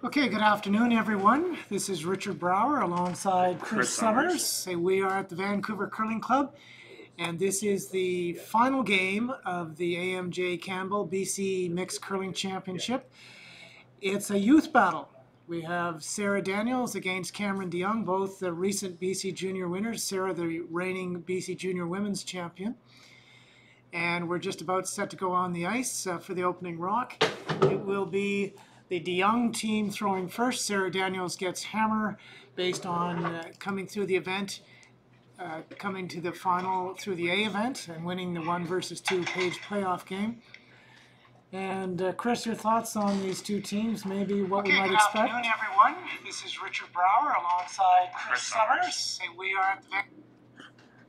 Okay, good afternoon, everyone. This is Richard Brower alongside Chris Summers. We are at the Vancouver Curling Club, and this is the final game of the AMJ Campbell BC Mixed Curling Championship. It's a youth battle. We have Sarah Daniels against Cameron DeYoung, both the recent BC Junior winners. Sarah, the reigning BC Junior Women's Champion. And we're just about set to go on the ice for the opening rock. It will be the DeYoung team throwing first. Sarah Daniels gets hammer based on coming through the event, coming to the final through the A event and winning the 1 versus 2 page playoff game. And Chris, your thoughts on these two teams, maybe what we might expect? Good afternoon, everyone. This is Richard Brower alongside Chris Summers. We are at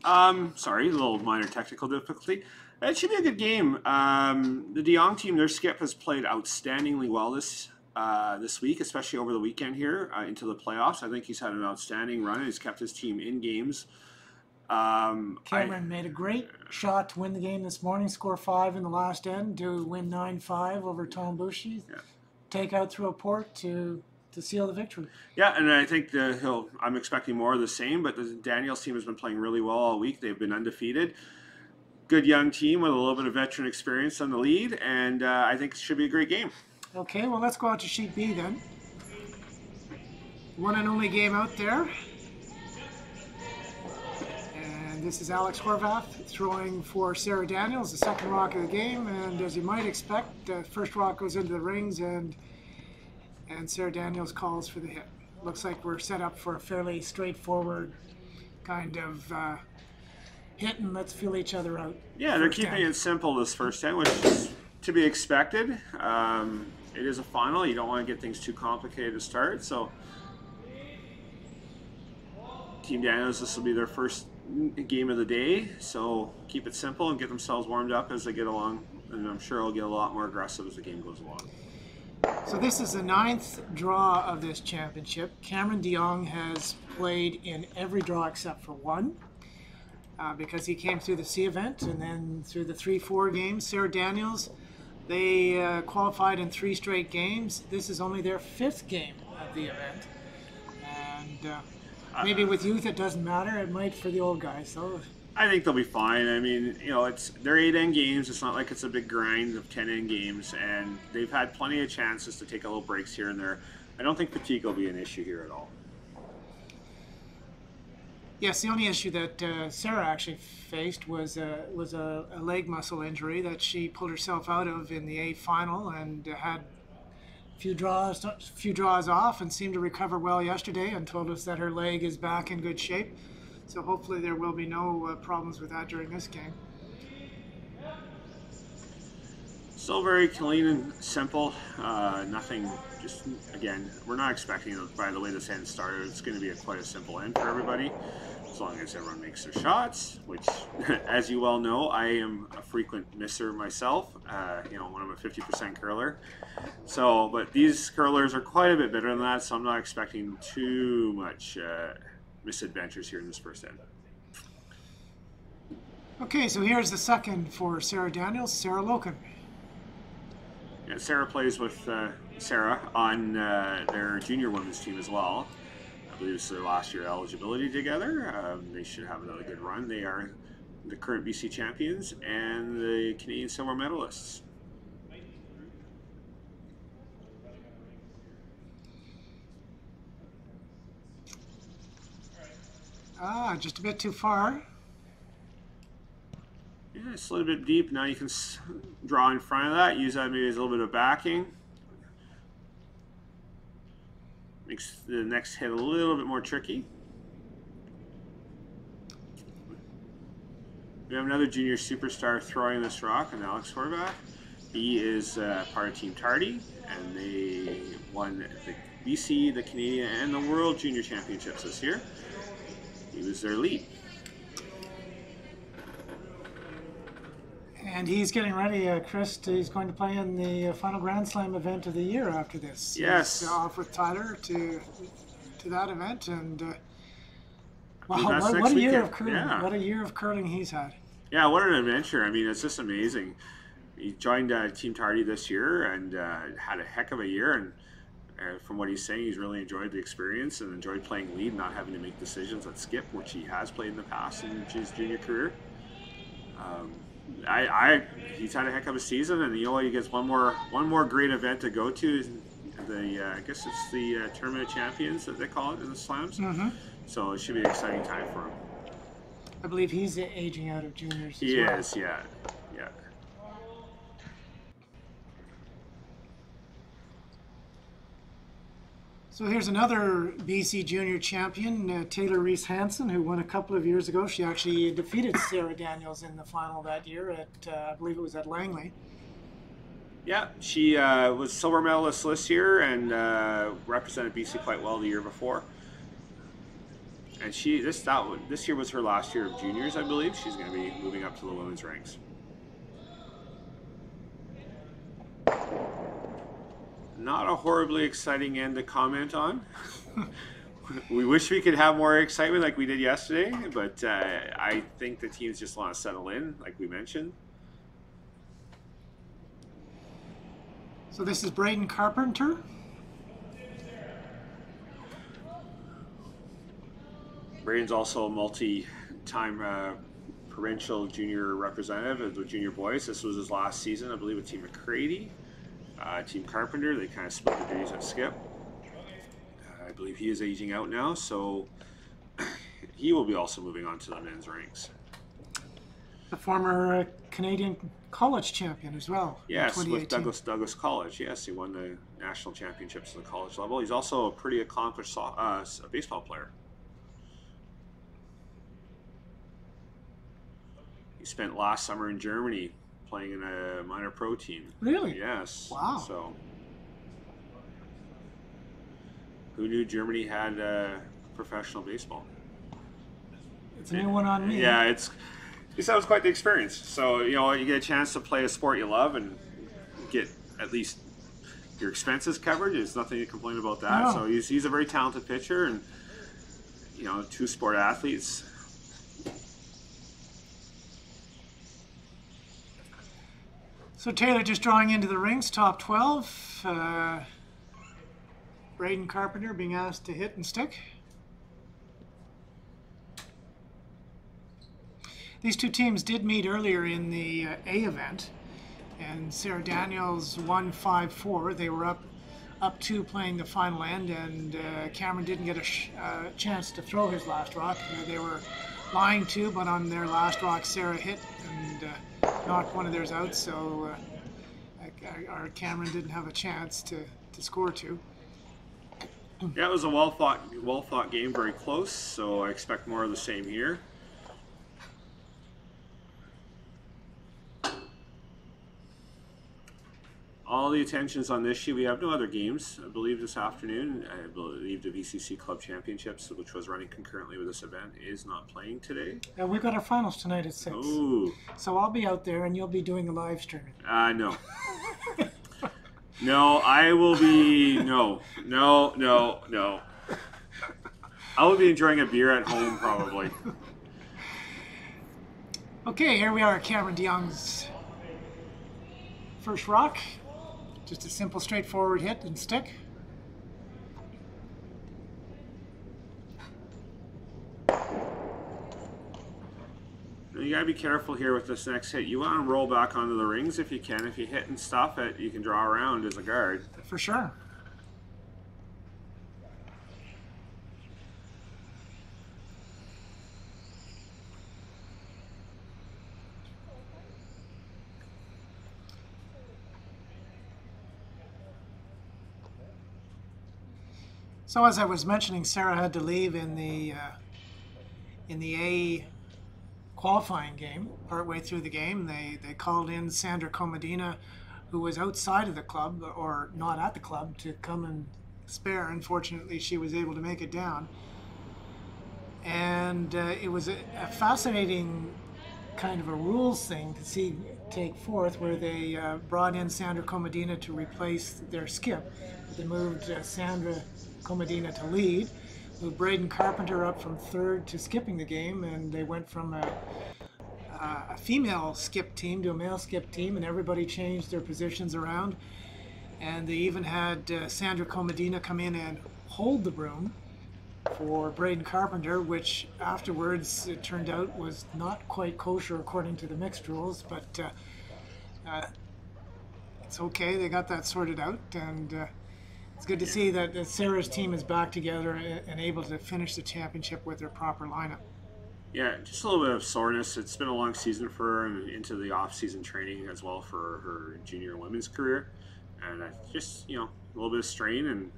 the sorry, a little minor technical difficulty. It should be a good game. The DeYoung team, their skip has played outstandingly well this week, especially over the weekend here into the playoffs. I think he's had an outstanding run. He's kept his team in games. Cameron made a great shot to win the game this morning, score 5 in the last end to win 9-5 over Tom Bushy. Yeah. Take out through a port to seal the victory. Yeah, and I think I'm expecting more of the same, but the Daniels team has been playing really well all week. They've been undefeated. Good young team with a little bit of veteran experience on the lead, and I think it should be a great game. Okay, well, let's go out to Sheet B then. One and only game out there. This is Alex Horvath throwing for Sarah Daniels, the second rock of the game, and as you might expect, the first rock goes into the rings, and Sarah Daniels calls for the hit. Looks like we're set up for a fairly straightforward kind of hit, and let's feel each other out. Yeah, they're keeping it simple this first end, which is to be expected. It is a final. You don't want to get things too complicated to start, so Team Daniels, this will be their first game of the day, so keep it simple and get themselves warmed up as they get along, and I'm sure it'll get a lot more aggressive as the game goes along. So this is the 9th draw of this championship. Cameron DeYoung has played in every draw except for one because he came through the C event and then through the 3-4 games. Sarah Daniels, they qualified in 3 straight games. This is only their 5th game of the event, and maybe with youth it doesn't matter. It might for the old guys. So I think they'll be fine. I mean, they're 8-end games. It's not like it's a big grind of 10-end games, and they've had plenty of chances to take a little breaks here and there. I don't think fatigue will be an issue here at all. Yes, the only issue that Sarah actually faced was a leg muscle injury that she pulled herself out of in the A final and had few draws off and seemed to recover well yesterday and told us that her leg is back in good shape. So hopefully there will be no problems with that during this game. Still very clean and simple. Nothing, just, again, we're not expecting, by the way this end started, it's going to be quite a simple end for everybody, as long as everyone makes their shots, which, as you well know, I am a frequent misser myself, when I'm a 50% curler. So, but these curlers are quite a bit better than that, so I'm not expecting too much misadventures here in this first end. Okay, so here's the second for Sarah Daniels, Sarah Loken. Yeah, Sarah plays with Sarah on their junior women's team as well. I believe it's their last year eligibility together. They should have another good run. They are the current BC champions and the Canadian silver medalists. Just a bit too far. Yeah, it's a little bit deep. Now you can draw in front of that. Use that maybe as a little bit of backing. Makes the next hit a little bit more tricky. We have another junior superstar throwing this rock, and Alex Horvath. He is part of Team Tardy, and they won the BC, the Canadian, and the World Junior Championships this year. He was their lead. And he's getting ready, Chris. He's going to play in the final Grand Slam event of the year after this. Yes. He's off with Tyler to that event, and wow, what a year of curling! Yeah. What a year of curling he's had. Yeah, what an adventure. I mean, it's just amazing. He joined Team Tardy this year and had a heck of a year. And from what he's saying, he's really enjoyed the experience and enjoyed playing lead, not having to make decisions at skip, which he has played in the past in his junior career. Um, he's had a heck of a season, and you know what? He gets one more great event to go to. The I guess it's the Tournament of Champions that they call it in the slams. Mm-hmm. So it should be an exciting time for him. I believe he's aging out of juniors. He as well. is, yeah. So here's another BC junior champion, Taylor Reese Hansen, who won a couple of years ago. She actually defeated Sarah Daniels in the final that year at, I believe it was at Langley. Yeah, she was silver medalist this year and represented BC quite well the year before. And this year was her last year of juniors, I believe. She's going to be moving up to the women's ranks. Not a horribly exciting end to comment on. We wish we could have more excitement like we did yesterday, but I think the teams just want to settle in, like we mentioned. So this is Braden Carpenter. Braden's also a multi-time provincial junior representative of the junior boys. This was his last season, I believe, with Team McCready. Team Carpenter, they kind of split the duties at skip. I believe he is aging out now, so he will be also moving on to the men's ranks. The former Canadian college champion as well. Yes, with Douglas College. Yes, he won the national championships at the college level. He's also a pretty accomplished baseball player. He spent last summer in Germany playing in a minor pro team. Really? Yes. Wow. So, who knew Germany had professional baseball? It's a new one on me. Yeah, that was quite the experience. So, you know, you get a chance to play a sport you love and get at least your expenses covered. There's nothing to complain about that. No. So he's a very talented pitcher, and you know, two sport athletes. So Taylor just drawing into the rings, top 12. Braden Carpenter being asked to hit and stick. These two teams did meet earlier in the A event, and Sarah Daniels won 5-4. They were up 2 playing the final end, and Cameron didn't get a chance to throw his last rock. They were lying 2, but on their last rock, Sarah hit and knocked one of theirs out, so our Cameron didn't have a chance to score 2. Yeah, it was a well thought game, very close. So I expect more of the same here. All the attention's on this sheet. We have no other games, I believe, this afternoon. I believe the VCC Club Championships, which was running concurrently with this event, is not playing today. We've got our finals tonight at 6. Ooh. So I'll be out there and you'll be doing the live streaming. No. No, I will be... No. I will be enjoying a beer at home, probably. Okay, here we are at Cameron DeYoung's first rock. Just a simple, straightforward hit and stick. You gotta be careful here with this next hit. You want to roll back onto the rings if you can. If you hit and stop it, you can draw around as a guard. For sure. So as I was mentioning, Sarah had to leave in the A qualifying game. Partway through the game, they called in Sandra Comedina, who was outside of the club or not at the club, to come and spare. Unfortunately, she was able to make it down. And it was a fascinating kind of a rules thing to take forth, where they brought in Sandra Comedina to replace their skip. They moved Sandra Comedina to lead, moved Braden Carpenter up from 3rd to skipping the game, and they went from a a female skip team to a male skip team, and everybody changed their positions around. And they even had Sandra Comedina come in and hold the broom for Braden Carpenter, which afterwards it turned out was not quite kosher according to the mixed rules, but it's okay. They got that sorted out, and it's good to see that Sarah's team is back together and able to finish the championship with their proper lineup. Yeah, just a little bit of soreness. It's been a long season for her and into the off-season training as well for her junior women's career. And just, a little bit of strain,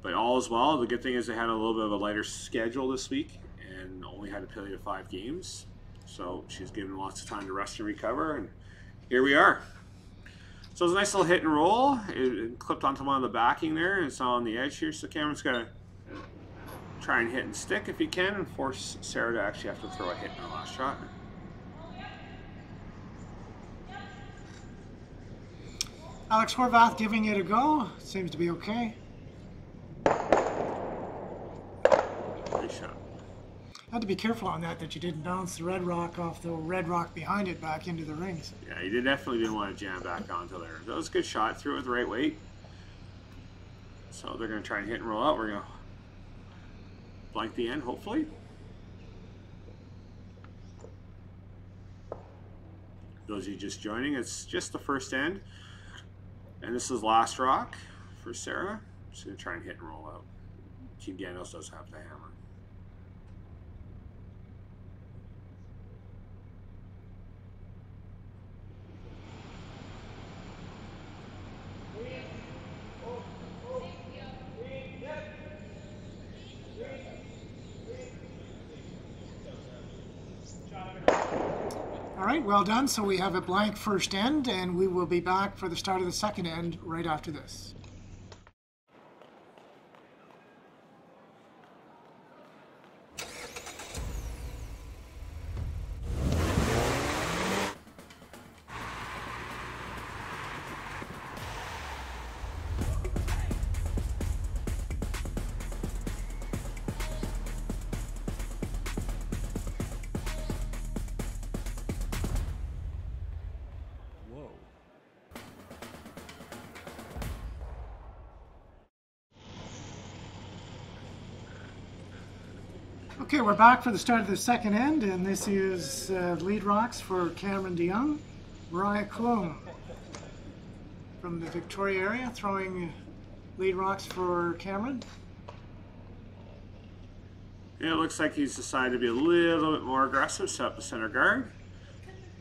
but all is well. The good thing is they had a little bit of a lighter schedule this week and only had to play to 5 games. So she's given lots of time to rest and recover, and here we are. So it's a nice little hit and roll. It clipped onto one of the backing there, and it's on the edge here. So Cameron's got to try and hit and stick if he can and force Sarah to actually have to throw a hit in her last shot. Alex Horvath giving it a go. Seems to be okay. Nice shot. Had to be careful on that you didn't bounce the red rock off the red rock behind it back into the rings. Yeah, you definitely didn't want to jam back onto there. That was a good shot. Threw it with the right weight. So they're going to try and hit and roll out. We're going to blank the end, hopefully. Those of you just joining, it's just the first end. And this is last rock for Sarah. She's going to try and hit and roll out. Team Gandalf does have the hammer. All right, well done. So we have a blank first end, and we will be back for the start of the second end right after this. Okay, we're back for the start of the second end, and this is lead rocks for Cameron DeYoung. Mariah Cologne from the Victoria area throwing lead rocks for Cameron. Yeah, it looks like he's decided to be a little bit more aggressive, set up the center guard.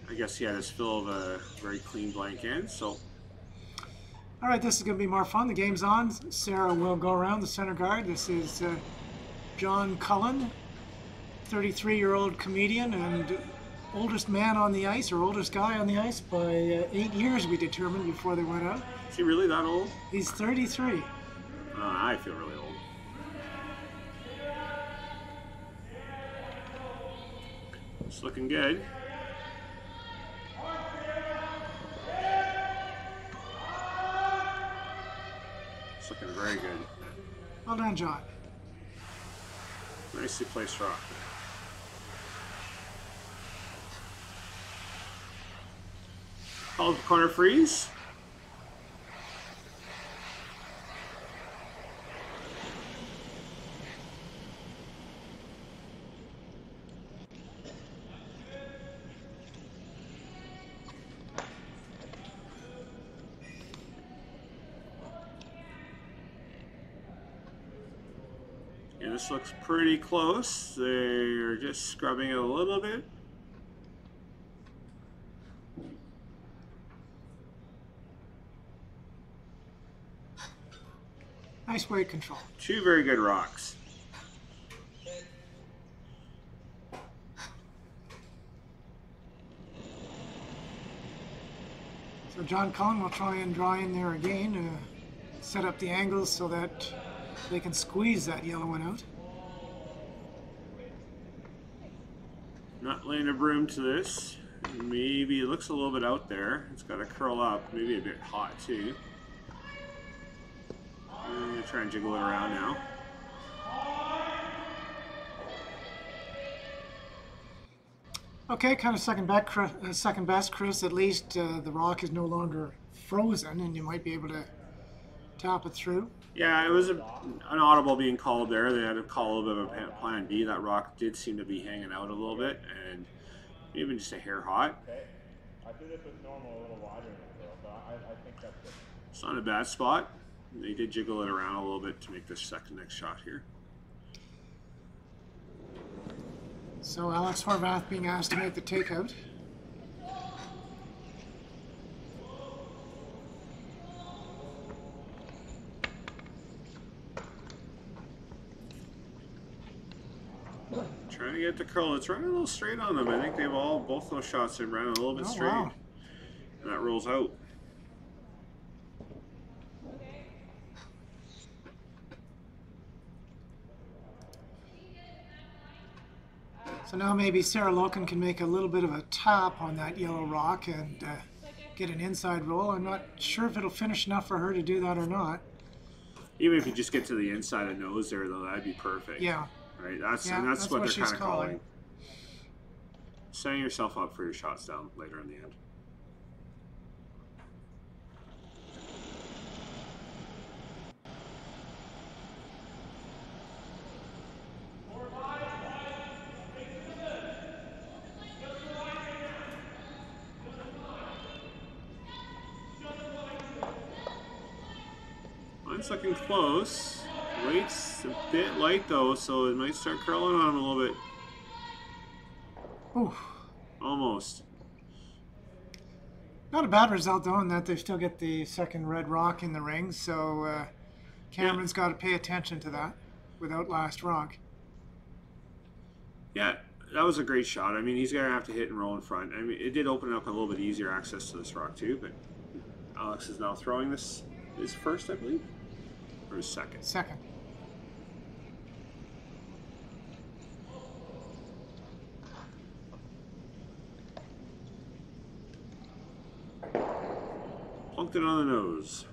I guess he had his fill of a very clean blank end, so. All right, this is going to be more fun. The game's on. Sarah will go around the center guard. This is John Cullen, 33-year-old comedian and oldest man on the ice, or oldest guy on the ice by 8 years, we determined before they went out. Is he really that old? He's 33. I feel really old. It's looking good. It's looking very good. Well done, John. Nicely placed rock. Called corner freeze. And this looks pretty close. They're just scrubbing it a little bit. Nice weight control. 2 very good rocks. So John Cullen will try and draw in there again, set up the angles so that they can squeeze that yellow one out. Not laying a broom to this. Maybe it looks a little bit out there. It's got to curl up, maybe a bit hot too. I'm going to try and jiggle it around now. Okay, kind of second best, Chris. At least the rock is no longer frozen, and you might be able to tap it through. Yeah, it was an audible being called there. They had to call a little bit of a plan B. That rock did seem to be hanging out a little bit, and even just a hair hot. Okay. I do this with normal a little wider than curl, so I think that's good. It's not a bad spot. They did jiggle it around a little bit to make this next shot here. So Alex Horvath being asked to make the takeout. Trying to get the curl. It's running a little straight on them. I think they've both those shots have ran a little bit straight. Wow. And that rolls out. So now maybe Sarah Loken can make a little bit of a tap on that yellow rock and get an inside roll. I'm not sure if it'll finish enough for her to do that or not. Even if you just get to the inside of nose there, though, that'd be perfect. Yeah. Right. That's what they're kind of calling. Setting yourself up for your shots down later in the end. Mine's looking close. Weight's a bit light though, so it might start curling on him a little bit. Ooh. Almost. Not a bad result though, in that they still get the second red rock in the ring. So Cameron's got to pay attention to that without last rock. Yeah, that was a great shot. I mean, he's gonna have to hit and roll in front. I mean, it did open up a little bit easier access to this rock too. But Alex is now throwing this his first, I believe, or his second. Second. Plunked it on the nose.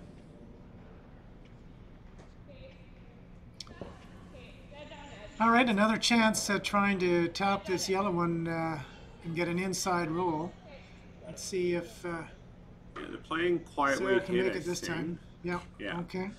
All right, another chance at trying to tap this yellow one and get an inside roll. Let's see if Yeah, they're playing quiet Sarah weight can hit, make I it this think. time. Yeah. Yeah. Okay.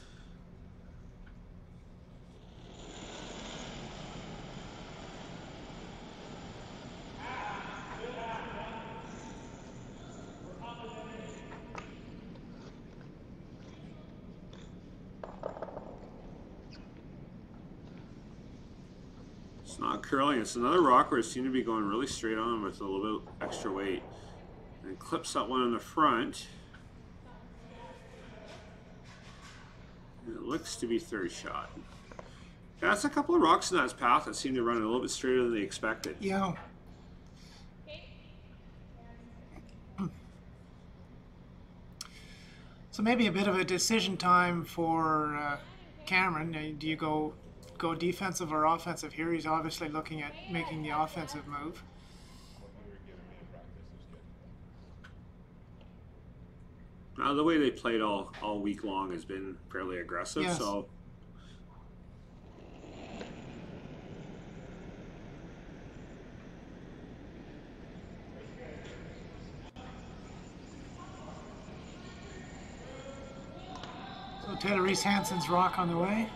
It's not curling. It's another rock where it seemed to be going really straight on with a little bit extra weight. And clips that one in the front. And it looks to be third shot. Yeah, that's a couple of rocks in that path that seem to run a little bit straighter than they expected. Yeah. So maybe a bit of a decision time for Cameron. Do you go defensive or offensive here? He's obviously looking at making the offensive move. Now, the way they played all week long has been fairly aggressive, Yes. so So Taylor Reese Hansen's rock on the way.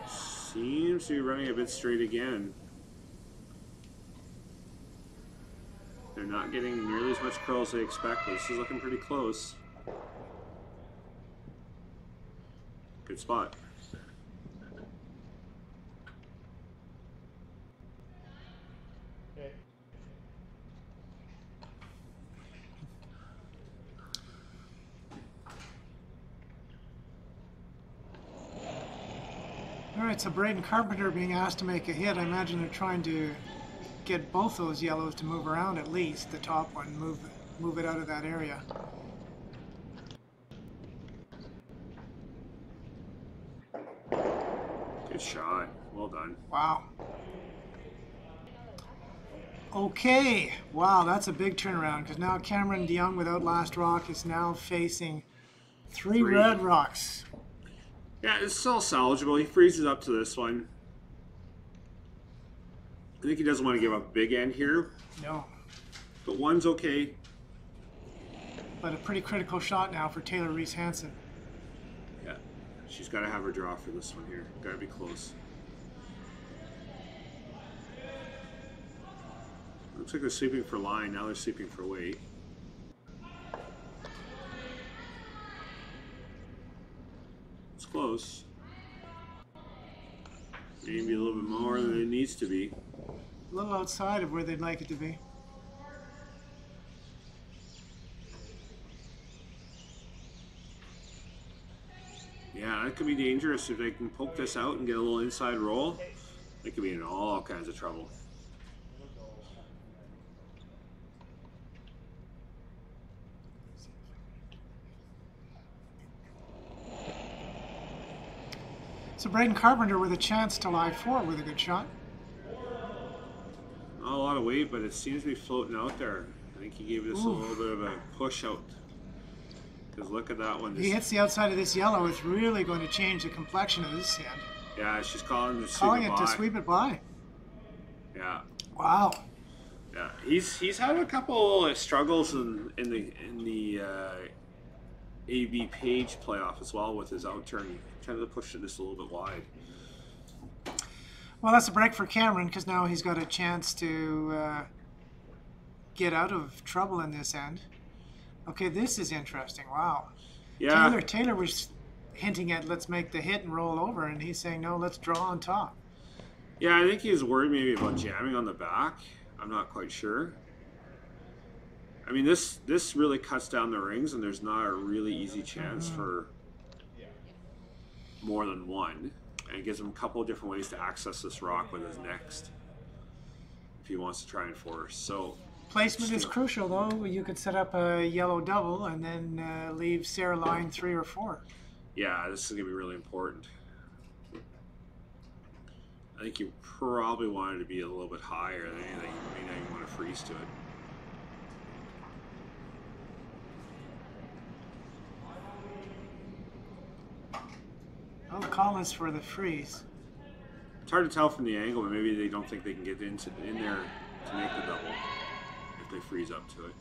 seems to be running a bit straight again. They're not getting nearly as much curl as they expect, but this is looking pretty close. Good spot. Okay. All right, so Braden Carpenter being asked to make a hit. I imagine they're trying to get both those yellows to move around at least. The top one, move it out of that area. Good shot. Well done. Wow. Okay. Wow, that's a big turnaround because now Cameron DeYoung without last rock is now facing three red rocks. Yeah, it's still salvageable. He freezes up to this one. I think he doesn't want to give up a big end here, No. but one's okay. But a pretty critical shot now for Taylor Reese-Hansen. Yeah, she's got to have her draw for this one here. Got to be close. Looks like they're sweeping for line. Now they're sweeping for weight. It's close. Maybe a little bit more than it needs to be. A little outside of where they'd like it to be. Yeah, that could be dangerous if they can poke this out and get a little inside roll. They could be in all kinds of trouble. So Braden Carpenter with a chance to lie 4 with a good shot. Not a lot of weight, but it seems to be floating out there. I think he gave this a little bit of a push out. Because look at that one. He hits the outside of this yellow. It's really going to change the complexion of this hand. Yeah, she's calling to sweep it by. Yeah. Wow. Yeah, he's had a couple of struggles in the AB Page playoff as well with his outturn. He tended to push it just a little bit wide. Well, that's a break for Cameron because now he's got a chance to get out of trouble in this end. Okay, this is interesting. Wow. Yeah. Taylor was hinting at let's make the hit and roll over, and he's saying no, let's draw on top. Yeah, I think he was worried maybe about jamming on the back. I'm not quite sure. I mean, this really cuts down the rings, and there's not a really easy chance for more than one. And it gives him a couple of different ways to access this rock with his next, if he wants to try and force. So placement is crucial, though. You could set up a yellow double and then leave Sarah line 3 or 4. Yeah, this is going to be really important. I think you probably want it to be a little bit higher than anything. You may not even want to freeze to it. Well, the call is for the freeze. It's hard to tell from the angle, but maybe they don't think they can get in there to make the double if they freeze up to it.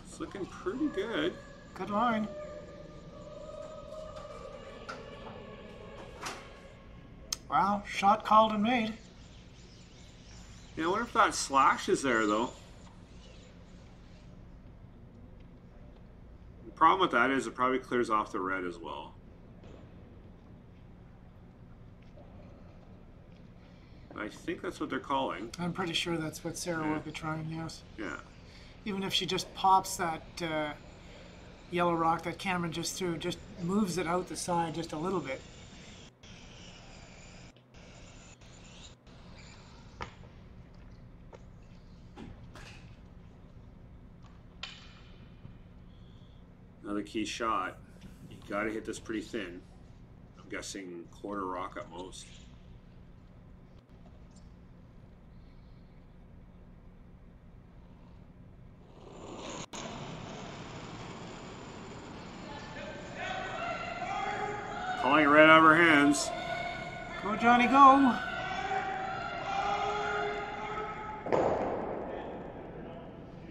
It's looking pretty good. Good line. Wow, shot called and made. Yeah, I wonder if that slash is there, though. The problem with that is it probably clears off the red as well. I think that's what they're calling. I'm pretty sure that's what Sarah will be trying, yes. Yeah. Even if she just pops that yellow rock that Cameron just threw, just moves it out the side just a little bit. Another key shot. You got to hit this pretty thin. I'm guessing quarter rock at most. Calling it right out of her hands. Go, Johnny, go.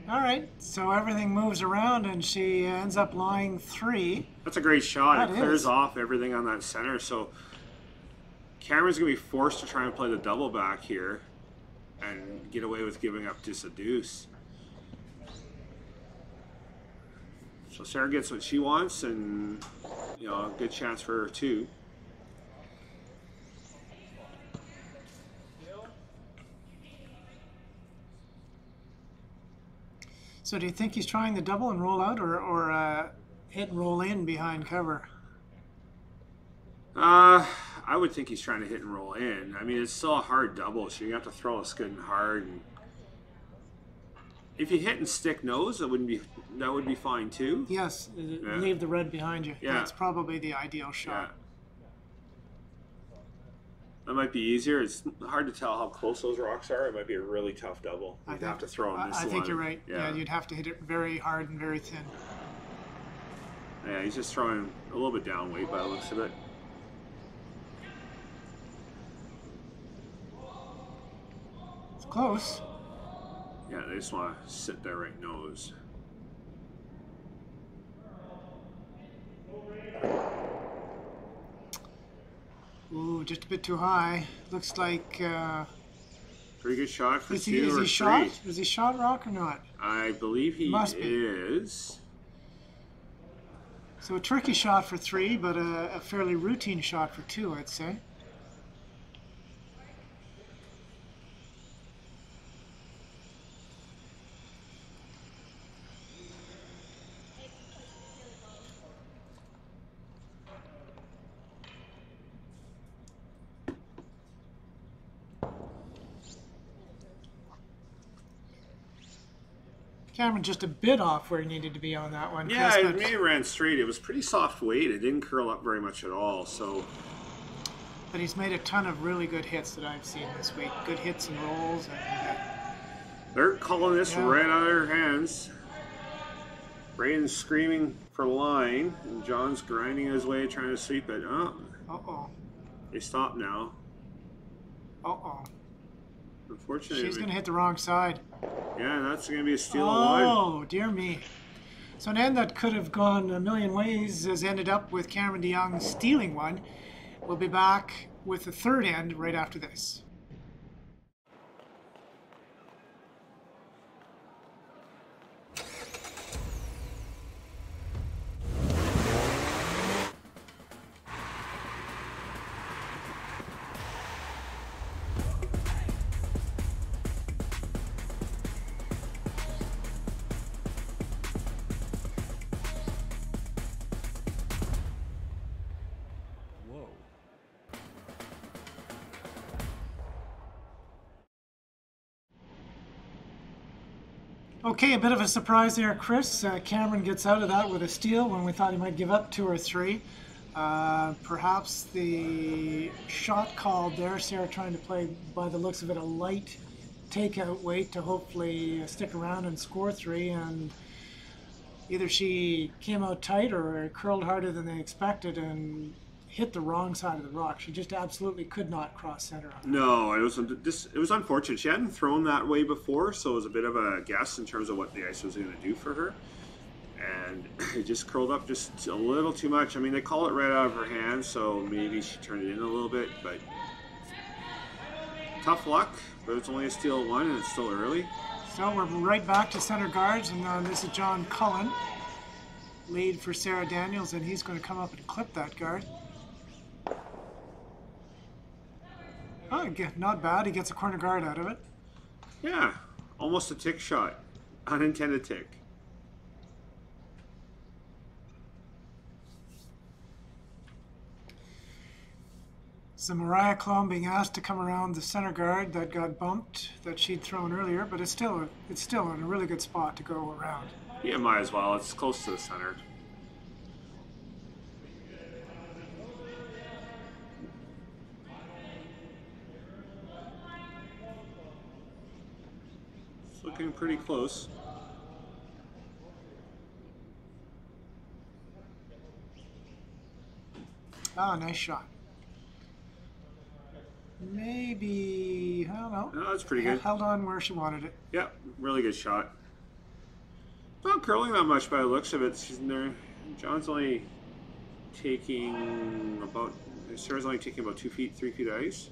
All right, so everything moves around and she ends up lying 3. That's a great shot. That it clears is. off everything on that center. So Cameron's going to be forced to try and play the double back here and get away with giving up just a deuce. So Sarah gets what she wants, and you know, a good chance for her too. So do you think he's trying the double and roll out or hit and roll in behind cover? I would think he's trying to hit and roll in. I mean, it's still a hard double, so you have to throw us good and hard. And if you hit and stick nose, that would be fine too. Yes, Yeah. leave the red behind you. Yeah. That's probably the ideal shot. Yeah. That might be easier. It's hard to tell how close those rocks are. It might be a really tough double. You'd have to throw in this I one. think you're right. Yeah, you'd have to hit it very hard and very thin. Yeah, he's just throwing a little bit down weight by the looks of it. Close. Yeah, they just want to sit there right nose. Ooh, just a bit too high. Looks like. Pretty good shot for Is 2 he or 3. shot? Is he shot rock or not? I believe he Must be. is. So a tricky shot for 3, but a fairly routine shot for 2, I'd say. Cameron just a bit off where he needed to be on that one. Yeah, Chris, it may have ran straight. It was pretty soft weight. It didn't curl up very much at all. So, but he's made a ton of really good hits that I've seen this week. Good hits and rolls. And, they're calling this yeah. right out of their hands. Braden's screaming for line, and John's grinding his way trying to sweep it. Oh, uh-oh. they stop now. Uh-oh. Unfortunately, She's going to hit the wrong side. Yeah, that's going to be a steal of one. Oh, dear me. So an end that could have gone a million ways has ended up with Cameron DeYoung stealing one. We'll be back with the third end right after this. Okay, a bit of a surprise there, Chris. Cameron gets out of that with a steal when we thought he might give up 2 or 3. Perhaps the shot called there, Sarah trying to play, by the looks of it, a light takeout weight to hopefully stick around and score 3. And either she came out tight or curled harder than they expected and hit the wrong side of the rock. She just absolutely could not cross center on it. No, it was unfortunate. She hadn't thrown that way before, so it was a bit of a guess in terms of what the ice was going to do for her. And it just curled up just a little too much. I mean, they call it right out of her hand, so maybe she turned it in a little bit, but tough luck. But it's only a steal of 1, and it's still early. So we're right back to center guards, and this is John Cullen, lead for Sarah Daniels, and he's going to come up and clip that guard. Oh, not bad. He gets a corner guard out of it. Yeah, almost a tick shot. Unintended tick. So Mariah Clone being asked to come around the center guard that got bumped that she'd thrown earlier, but it's still in a really good spot to go around. Yeah, might as well. It's close to the center. Looking pretty close. Ah, nice shot. Maybe, I don't know. No, that's pretty good. Held on where she wanted it. Yeah, really good shot. Not curling that much by the looks of it. John's only taking about, Sarah's only taking about 2 feet, 3 feet of ice.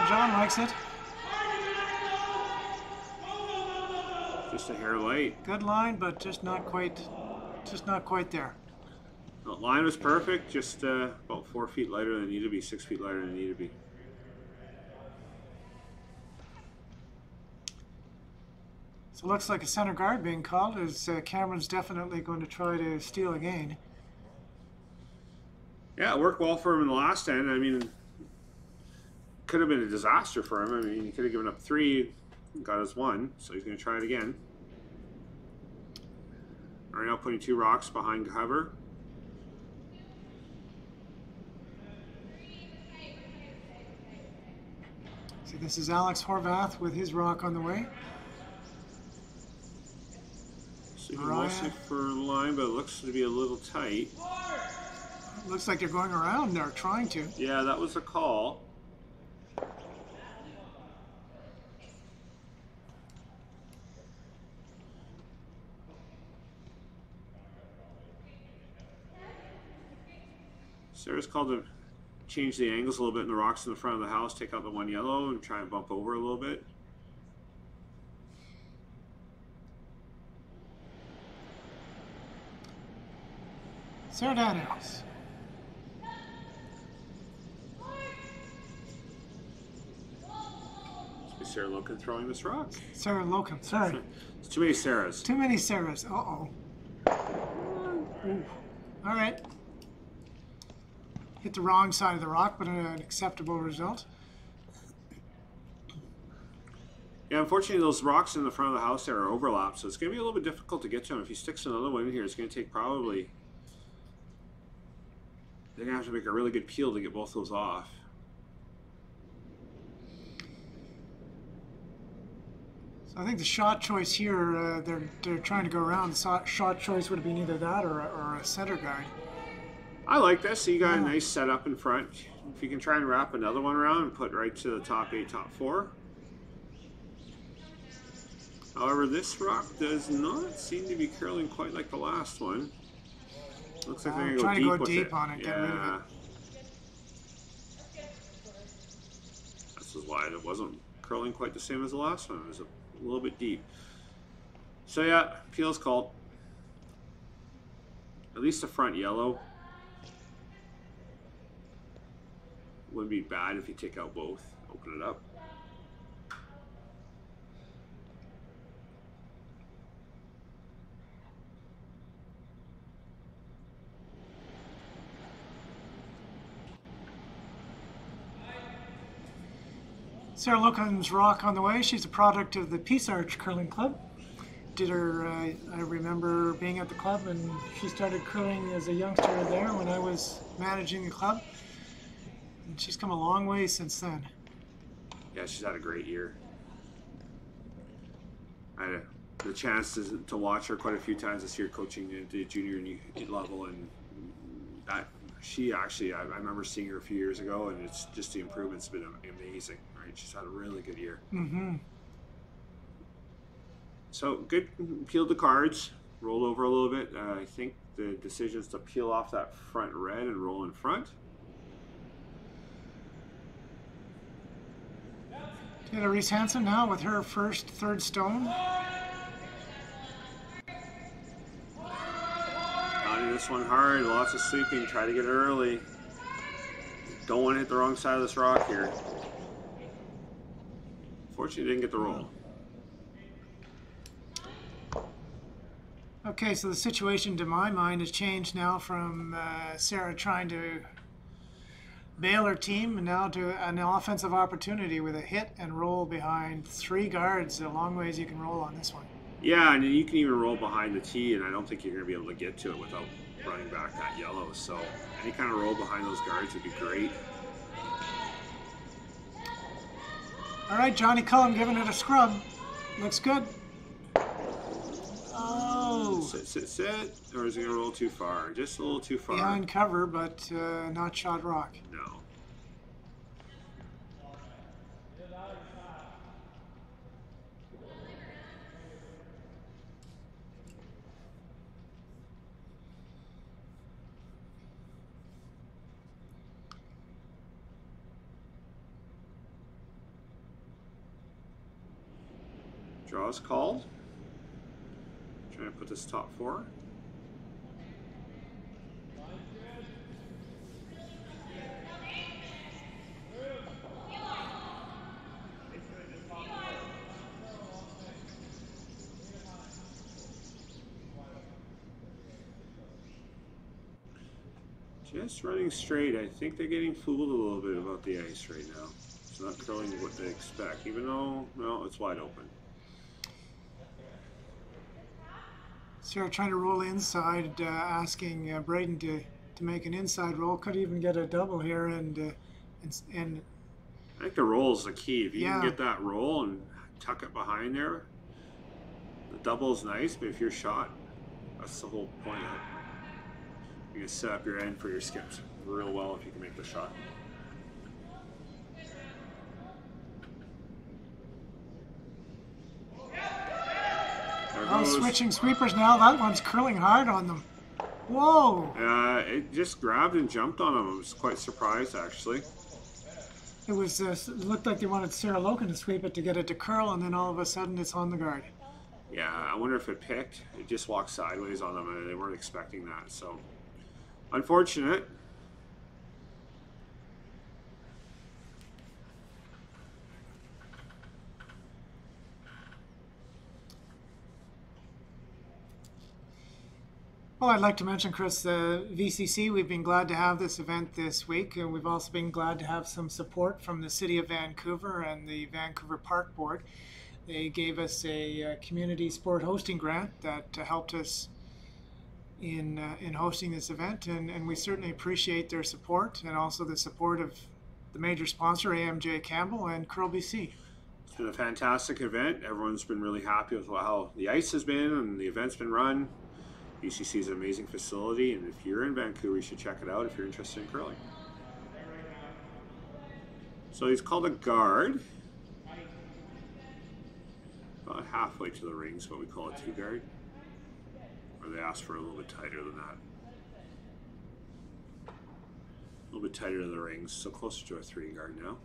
John likes it. Just a hair light. Good line, but just not quite there. The line was perfect, just about 4 feet lighter than it needed to be, 6 feet lighter than it needed to be. So it looks like a center guard being called, as Cameron's definitely going to try to steal again. Yeah, it worked well for him in the last end. I mean, could have been a disaster for him. I mean, he could have given up 3, got his 1, so he's going to try it again. Right now putting 2 rocks behind cover. So this is Alex Horvath with his rock on the way. Shooting mostly for line, but it looks to be a little tight. Looks like they're going around or trying to. Yeah, that was a call. Sarah's called to change the angles a little bit in the rocks in the front of the house, take out the one yellow and try and bump over a little bit. Sarah Daniels. Sarah Loken throwing this rock. Sarah Loken, sorry. It's too many Sarahs. Too many Sarahs. Uh-oh. All right. Hit the wrong side of the rock, but an acceptable result. Yeah, unfortunately, those rocks in the front of the house there are overlapped, so it's going to be a little bit difficult to get to him. If he sticks another one in here, it's going to take probably... They're going to have to make a really good peel to get both those off. So I think the shot choice here, they're trying to go around. The shot choice would have been either that or a center guard. I like this. So you got a nice setup in front. If you can try and wrap another one around and put right to the top 8, top 4. However, this rock does not seem to be curling quite like the last one. Looks like they're going to go deep on it. Get rid of it. This is why it wasn't curling quite the same as the last one. It was a little bit deep. So yeah, peel's called. At least the front yellow. Wouldn't be bad if you take out both. Open it up. Sarah Loken's rock on the way. She's a product of the Peace Arch Curling Club. Did her, I remember being at the club, and she started curling as a youngster there when I was managing the club. And she's come a long way since then. Yeah, she's had a great year. I had the chance to watch her quite a few times this year coaching at the junior level, and that she actually, I remember seeing her a few years ago, and it's just the improvement's been amazing. Right, she's had a really good year. Mm-hmm. So good, peeled the cards, rolled over a little bit. I think the decision is to peel off that front red and roll in front. Taylor Reese Hansen now with her first third stone. Counting this one hard, lots of sweeping, try to get it early. Don't want to hit the wrong side of this rock here. Fortunately, didn't get the roll. Okay, so the situation to my mind has changed now from Sarah trying to bail her team and now to an offensive opportunity with a hit and roll behind 3 guards. A long ways you can roll on this one. Yeah, and you can even roll behind the tee, and I don't think you're going to be able to get to it without running back that yellow. So any kind of roll behind those guards would be great. All right, Johnny Cullum giving it a scrub. Looks good. Oh. Sit. Or is he going to roll too far? Just a little too far. Behind cover, but not shot rock. No. Draw is called. Trying to put this top 4. Just running straight. I think they're getting fooled a little bit about the ice right now. It's not curling what they expect, even though, no, it's wide open. Sarah trying to roll inside, asking Braden to make an inside roll. Could even get a double here, and I think the roll is the key. If you can get that roll and tuck it behind there, the double is nice, but if you're shot That's the whole point of it. You can set up your end for your skips real well if you can make the shot. Oh, switching sweepers now. That one's curling hard on them. Whoa! It just grabbed and jumped on him. I was quite surprised, actually. It was it looked like they wanted Sarah Loken to sweep it to get it to curl, and then all of a sudden it's on the guard. Yeah, I wonder if it picked. It just walked sideways on them, and they weren't expecting that. So, unfortunate. Well, I'd like to mention, Chris, the VCC, we've been glad to have this event this week, and we've also been glad to have some support from the City of Vancouver and the Vancouver Park Board. They gave us a community sport hosting grant that helped us in hosting this event, and we certainly appreciate their support and also the support of the major sponsor, AMJ Campbell and Curl BC. It's been a fantastic event. Everyone's been really happy with how the ice has been and the event's been run. VCC is an amazing facility, and if you're in Vancouver, you should check it out if you're interested in curling. So he's called a guard. About halfway to the ring is what we call a 2 guard. Or they ask for a little bit tighter than that. A little bit tighter to the rings, so closer to a 3 guard now.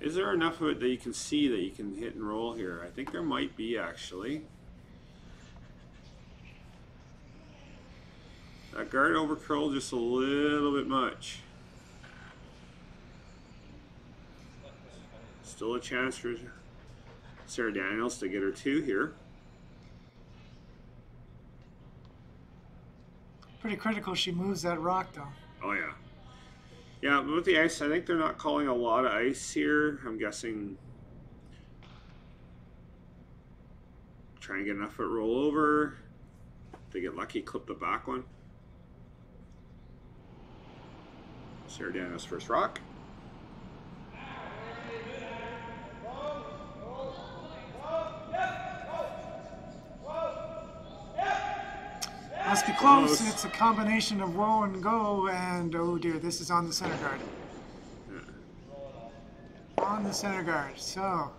Is there enough of it that you can see that you can hit and roll here? I think there might be, actually. That guard over curl just a little bit much. Still a chance for Sarah Daniels to get her 2 here. Pretty critical she moves that rock, though. Oh, yeah. Yeah, but with the ice, I think they're not calling a lot of ice here. I'm guessing trying to get enough foot roll over. If they get lucky, clip the back one. Sarah Daniels' first rock. Must be close. It's a combination of whoa and go, and oh dear, this is on the center guard. Yeah. On the center guard. So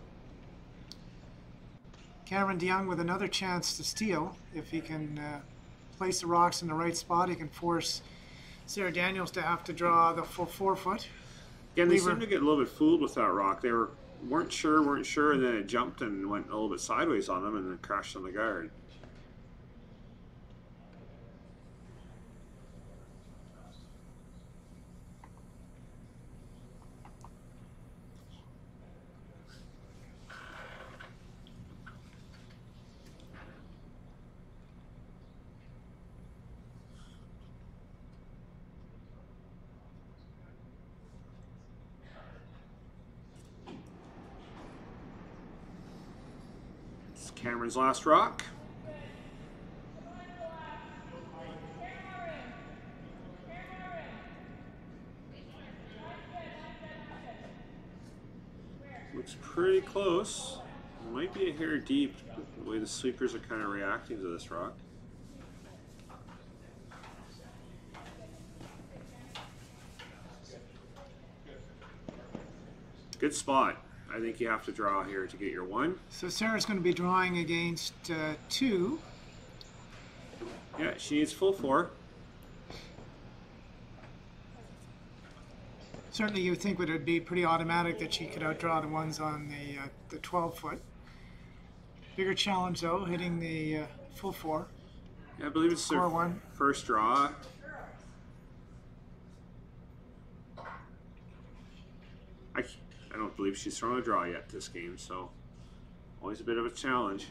Cameron DeYoung with another chance to steal. If he can place the rocks in the right spot, he can force Sarah Daniels to have to draw the full 4-foot. Yeah, they seemed to get a little bit fooled with that rock. They weren't sure, and then it jumped and went a little bit sideways on them and then crashed on the guard. Cameron's last rock. Looks pretty close. Might be a hair deep the way the sweepers are kind of reacting to this rock. Good spot. I think you have to draw here to get your 1. So Sarah's going to be drawing against 2. Yeah, she needs full 4. Certainly you would think it would be pretty automatic that she could outdraw the ones on the 12-foot. Bigger challenge, though, hitting the full 4. Yeah, I believe it's their first draw. I don't believe she's thrown a draw yet this game, so always a bit of a challenge.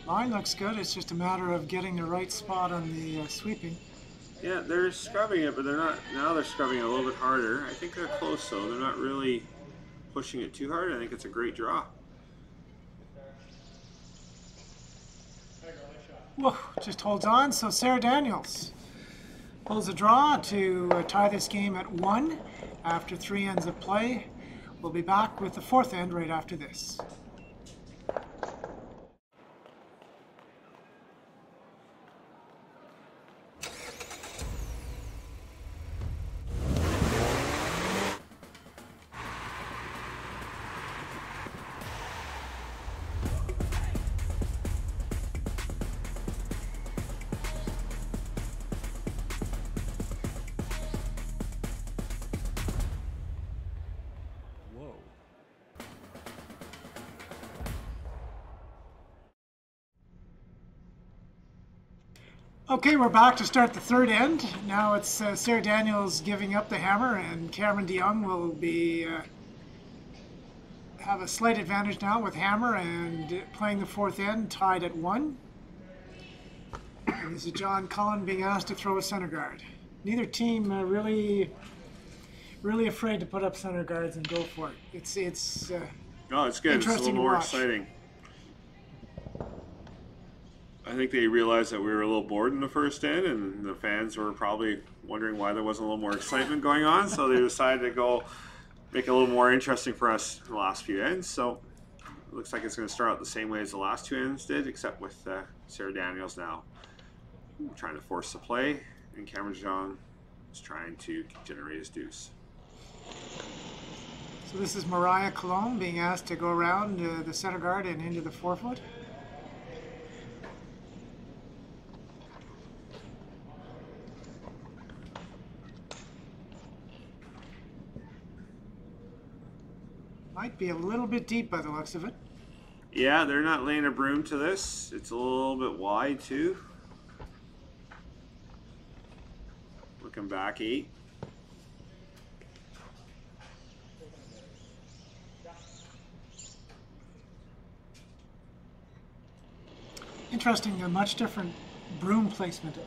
Line looks good. It's just a matter of getting the right spot on the sweeping. Yeah, they're scrubbing it, but they're not. Now they're scrubbing it a little bit harder. I think they're close, though. They're not really pushing it too hard. I think it's a great draw. Whoa, just holds on. So Sarah Daniels pulls a draw to tie this game at 1 after 3 ends of play. We'll be back with the 4th end right after this. Okay, we're back to start the 3rd end. Now it's Sarah Daniels giving up the hammer, and Cameron Jong will be have a slight advantage now with hammer and playing the 4th end, tied at 1. And this is John Cullen being asked to throw a center guard. Neither team really afraid to put up center guards and go for it. It's no, it's good. It's a little more exciting. I think they realized that we were a little bored in the 1st end, and the fans were probably wondering why there wasn't a little more excitement going on, so they decided to go make it a little more interesting for us in the last few ends. So it looks like it's going to start out the same way as the last 2 ends did, except with Sarah Daniels now trying to force the play, and Cameron Jong is trying to generate his deuce. So this is Mariah Cologne being asked to go around the center guard and into the 4-foot. Might be a little bit deep by the looks of it. Yeah, they're not laying a broom to this. It's a little bit wide too. Looking back 8. Interesting, a much different broom placement.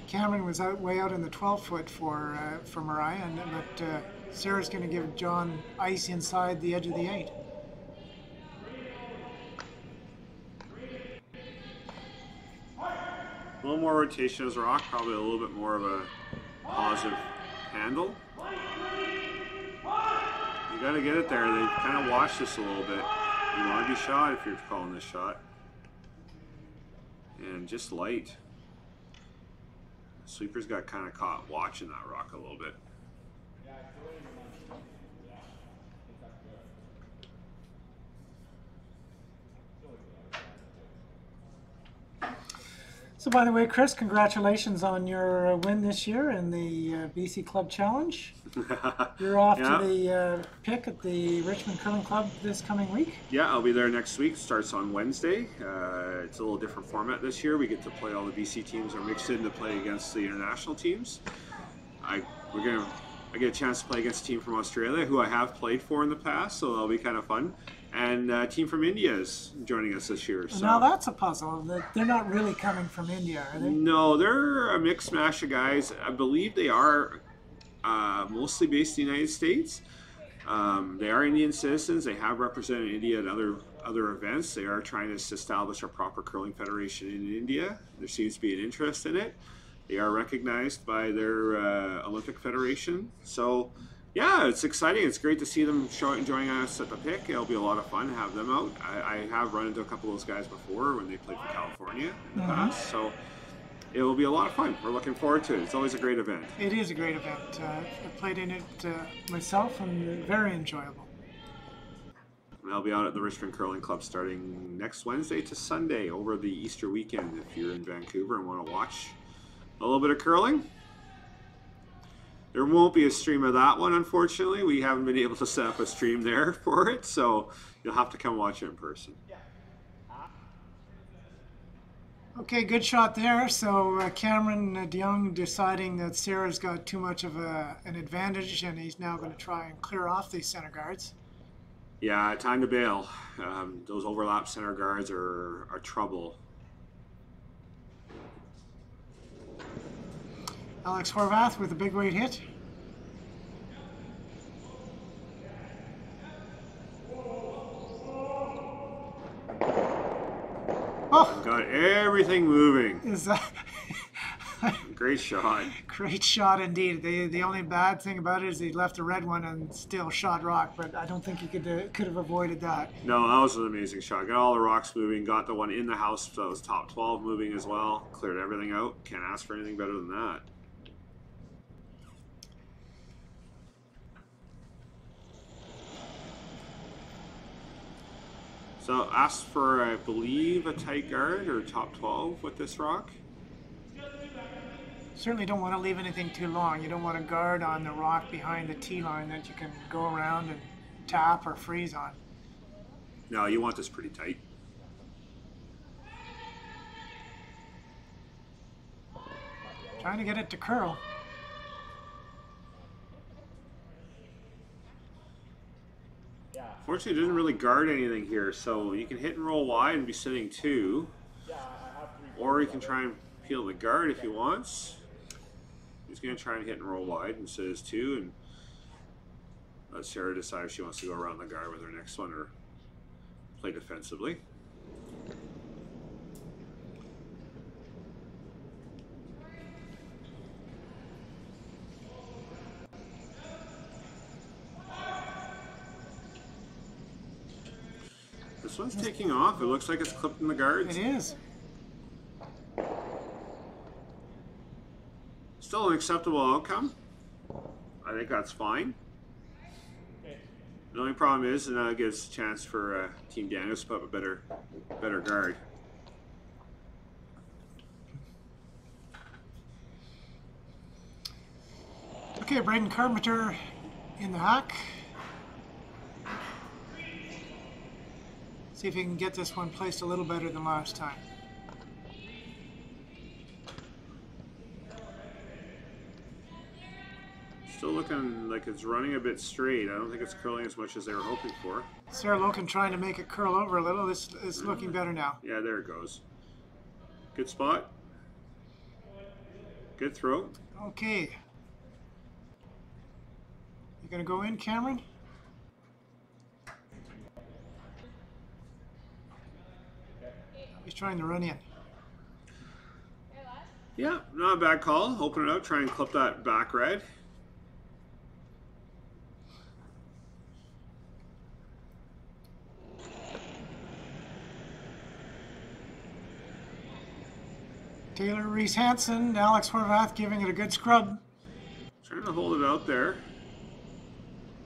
Cameron was way out in the 12-foot for Mariah, but Sarah's going to give John ice inside the edge of the 8. A little more rotation as rock, probably a little bit more of a positive handle. You got to get it there. They kind of watch this a little bit. You want to be shot if you're calling this shot. And just light. Sweeper's got kind of caught watching that rock a little bit. So by the way, Chris, congratulations on your win this year in the BC Club Challenge. You're off to the pick at the Richmond Curling Club this coming week? Yeah, I'll be there next week. Starts on Wednesday. It's a little different format this year. We get to play all the BC teams are mixed in to play against the international teams. I get a chance to play against a team from Australia who I have played for in the past, so that'll be kind of fun. And a team from India is joining us this year. So. Now that's a puzzle. They're not really coming from India, are they? No, they're a mixed mash of guys. I believe they are mostly based in the United States. They are Indian citizens. They have represented India at other events. They are trying to establish a proper curling federation in India. There seems to be an interest in it. They are recognized by their Olympic Federation. So, yeah, it's exciting. It's great to see them joining us at the pick. It'll be a lot of fun to have them out. I have run into a couple of those guys before when they played for California in the past. So it will be a lot of fun. We're looking forward to it. It's always a great event. It is a great event. I played in it myself and very enjoyable. And I'll be out at the Richmond Curling Club starting next Wednesday to Sunday over the Easter weekend if you're in Vancouver and want to watch a little bit of curling. There won't be a stream of that one, unfortunately. We haven't been able to set up a stream there for it, so you'll have to come watch it in person. Okay, good shot there. So Cameron Jong deciding that Sarah's got too much of an advantage, and he's now going to try and clear off these center guards. Yeah, time to bail. Those overlap center guards are trouble. Alex Horvath with a big weight hit. Oh, got got everything moving. Is that Great shot. great shot indeed? The only bad thing about it is he left a red one and still shot rock, but I don't think he could have avoided that. No, that was an amazing shot. Got all the rocks moving. Got the one in the house that was top 12 moving as well. Cleared everything out. Can't ask for anything better than that. So asked for, I believe, a tight guard or top 12 with this rock. Certainly don't want to leave anything too long. You don't want to guard on the rock behind the tee line that you can go around and tap or freeze on. No, you want this pretty tight. Trying to get it to curl. Fortunately, it didn't really guard anything here, so you can hit and roll wide and be sitting 2. Or you can try and peel the guard if he wants. He's going to try and hit and roll wide and sit as 2, and let Sarah decide if she wants to go around the guard with her next one or play defensively. This one's taking off. It looks like it's clipped in the guards. It is. Still an acceptable outcome. I think that's fine. The only problem is, and now it gives a chance for Team Daniels to put up a better guard. Okay, Braden Carpenter in the hack. See if he can get this one placed a little better than last time. Still looking like it's running a bit straight. I don't think it's curling as much as they were hoping for. Sarah Loken trying to make it curl over a little. This is looking better now. Yeah, there it goes. Good spot. Good throw. Okay. You gonna go in, Cameron? He's trying to run in. Yeah, not a bad call. Open it up, try and clip that back red. Taylor Reese Hansen, Alex Horvath giving it a good scrub. Trying to hold it out there.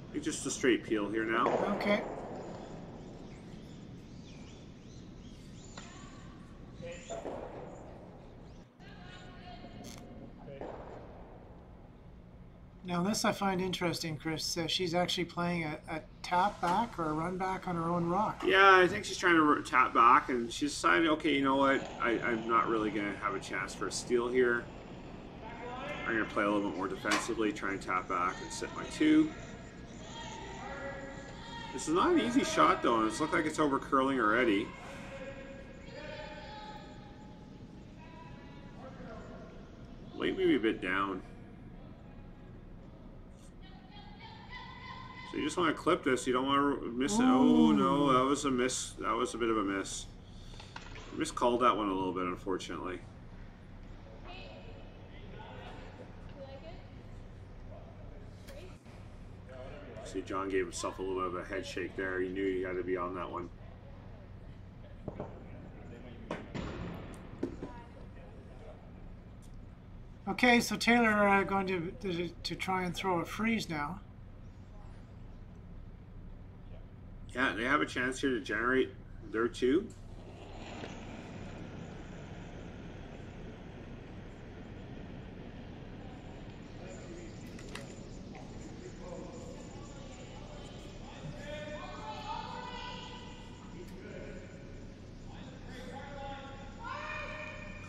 I think just a straight peel here now. Okay. Now this I find interesting, Chris. She's actually playing a tap back or a run back on her own rock. Yeah, I think she's trying to tap back, and she decided, okay, you know what? I'm not really going to have a chance for a steal here. I'm going to play a little bit more defensively, try and tap back and sit my 2. This is not an easy shot, though, and it's looked like it's over curling already. Weight maybe a bit down. So you just want to clip this. You don't want to miss it. Oh, no, that was a miss. That was a bit of a miss. I miscalled that one a little bit, unfortunately. See, John gave himself a little bit of a head shake there. He knew he had to be on that one. Okay, so Taylor going to try and throw a freeze now. Yeah, they have a chance here to generate their 2.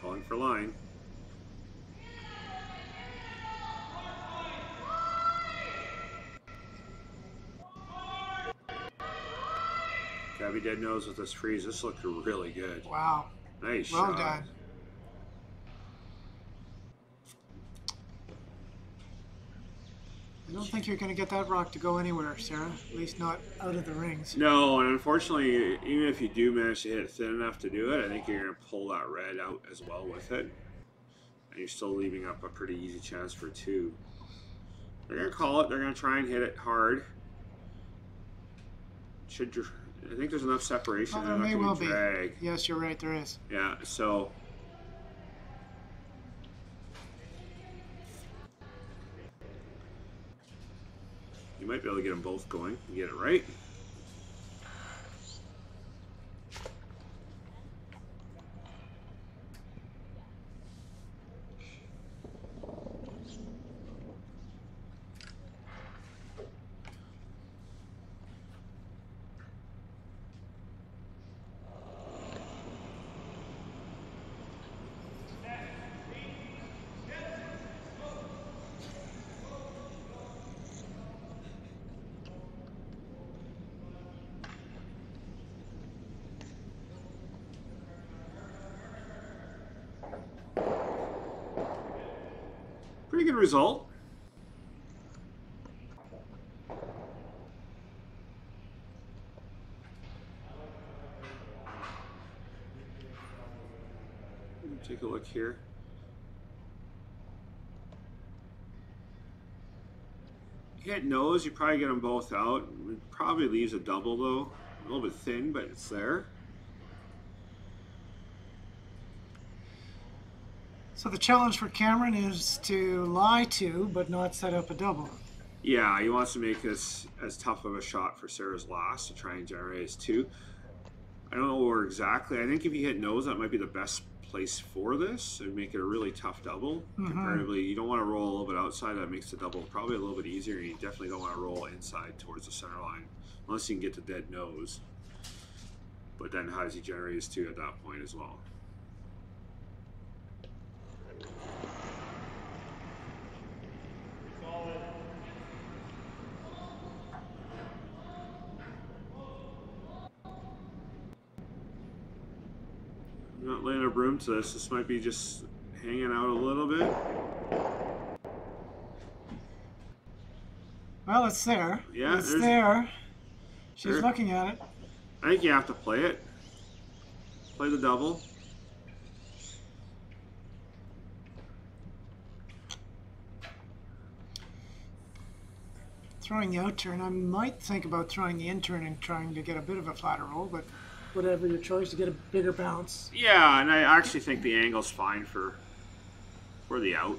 Calling for line. Gabby Dead knows with this freeze, this looked really good. Wow. Nice well shot. Done. I don't think you're going to get that rock to go anywhere, Sarah. At least not out of the rings. No, and unfortunately, even if you do manage to hit it thin enough to do it, I think you're going to pull that red out as well with it. And you're still leaving up a pretty easy chance for 2. They're going to call it. They're going to try and hit it hard. I think there's enough separation. Oh, there may well be. Yes, you're right, there is. Yeah, so... you might be able to get them both going and get it right. Pretty good result. Take a look here. Hit nose, you probably get them both out. It probably leaves a double though. A little bit thin, but it's there. So the challenge for Cameron is to lie to, but not set up a double. Yeah, he wants to make this as tough of a shot for Sarah's last to try and generate his 2. I don't know where exactly. I think if you hit nose, that might be the best place for this. It would make it a really tough double. Comparatively, you don't want to roll a little bit outside. That makes the double probably a little bit easier. And you definitely don't want to roll inside towards the center line, unless you can get to dead nose. But then how does he generate his 2 at that point as well? Not laying up room to this. This might be just hanging out a little bit. Well, it's there. Yeah, it's there. She's Sure. looking at it. I think you have to play it. Play the double. Throwing the out turn, I might think about throwing the in turn and trying to get a bit of a flatter roll, but whatever your choice to get a bigger bounce. Yeah, and I actually think the angle's fine for the out.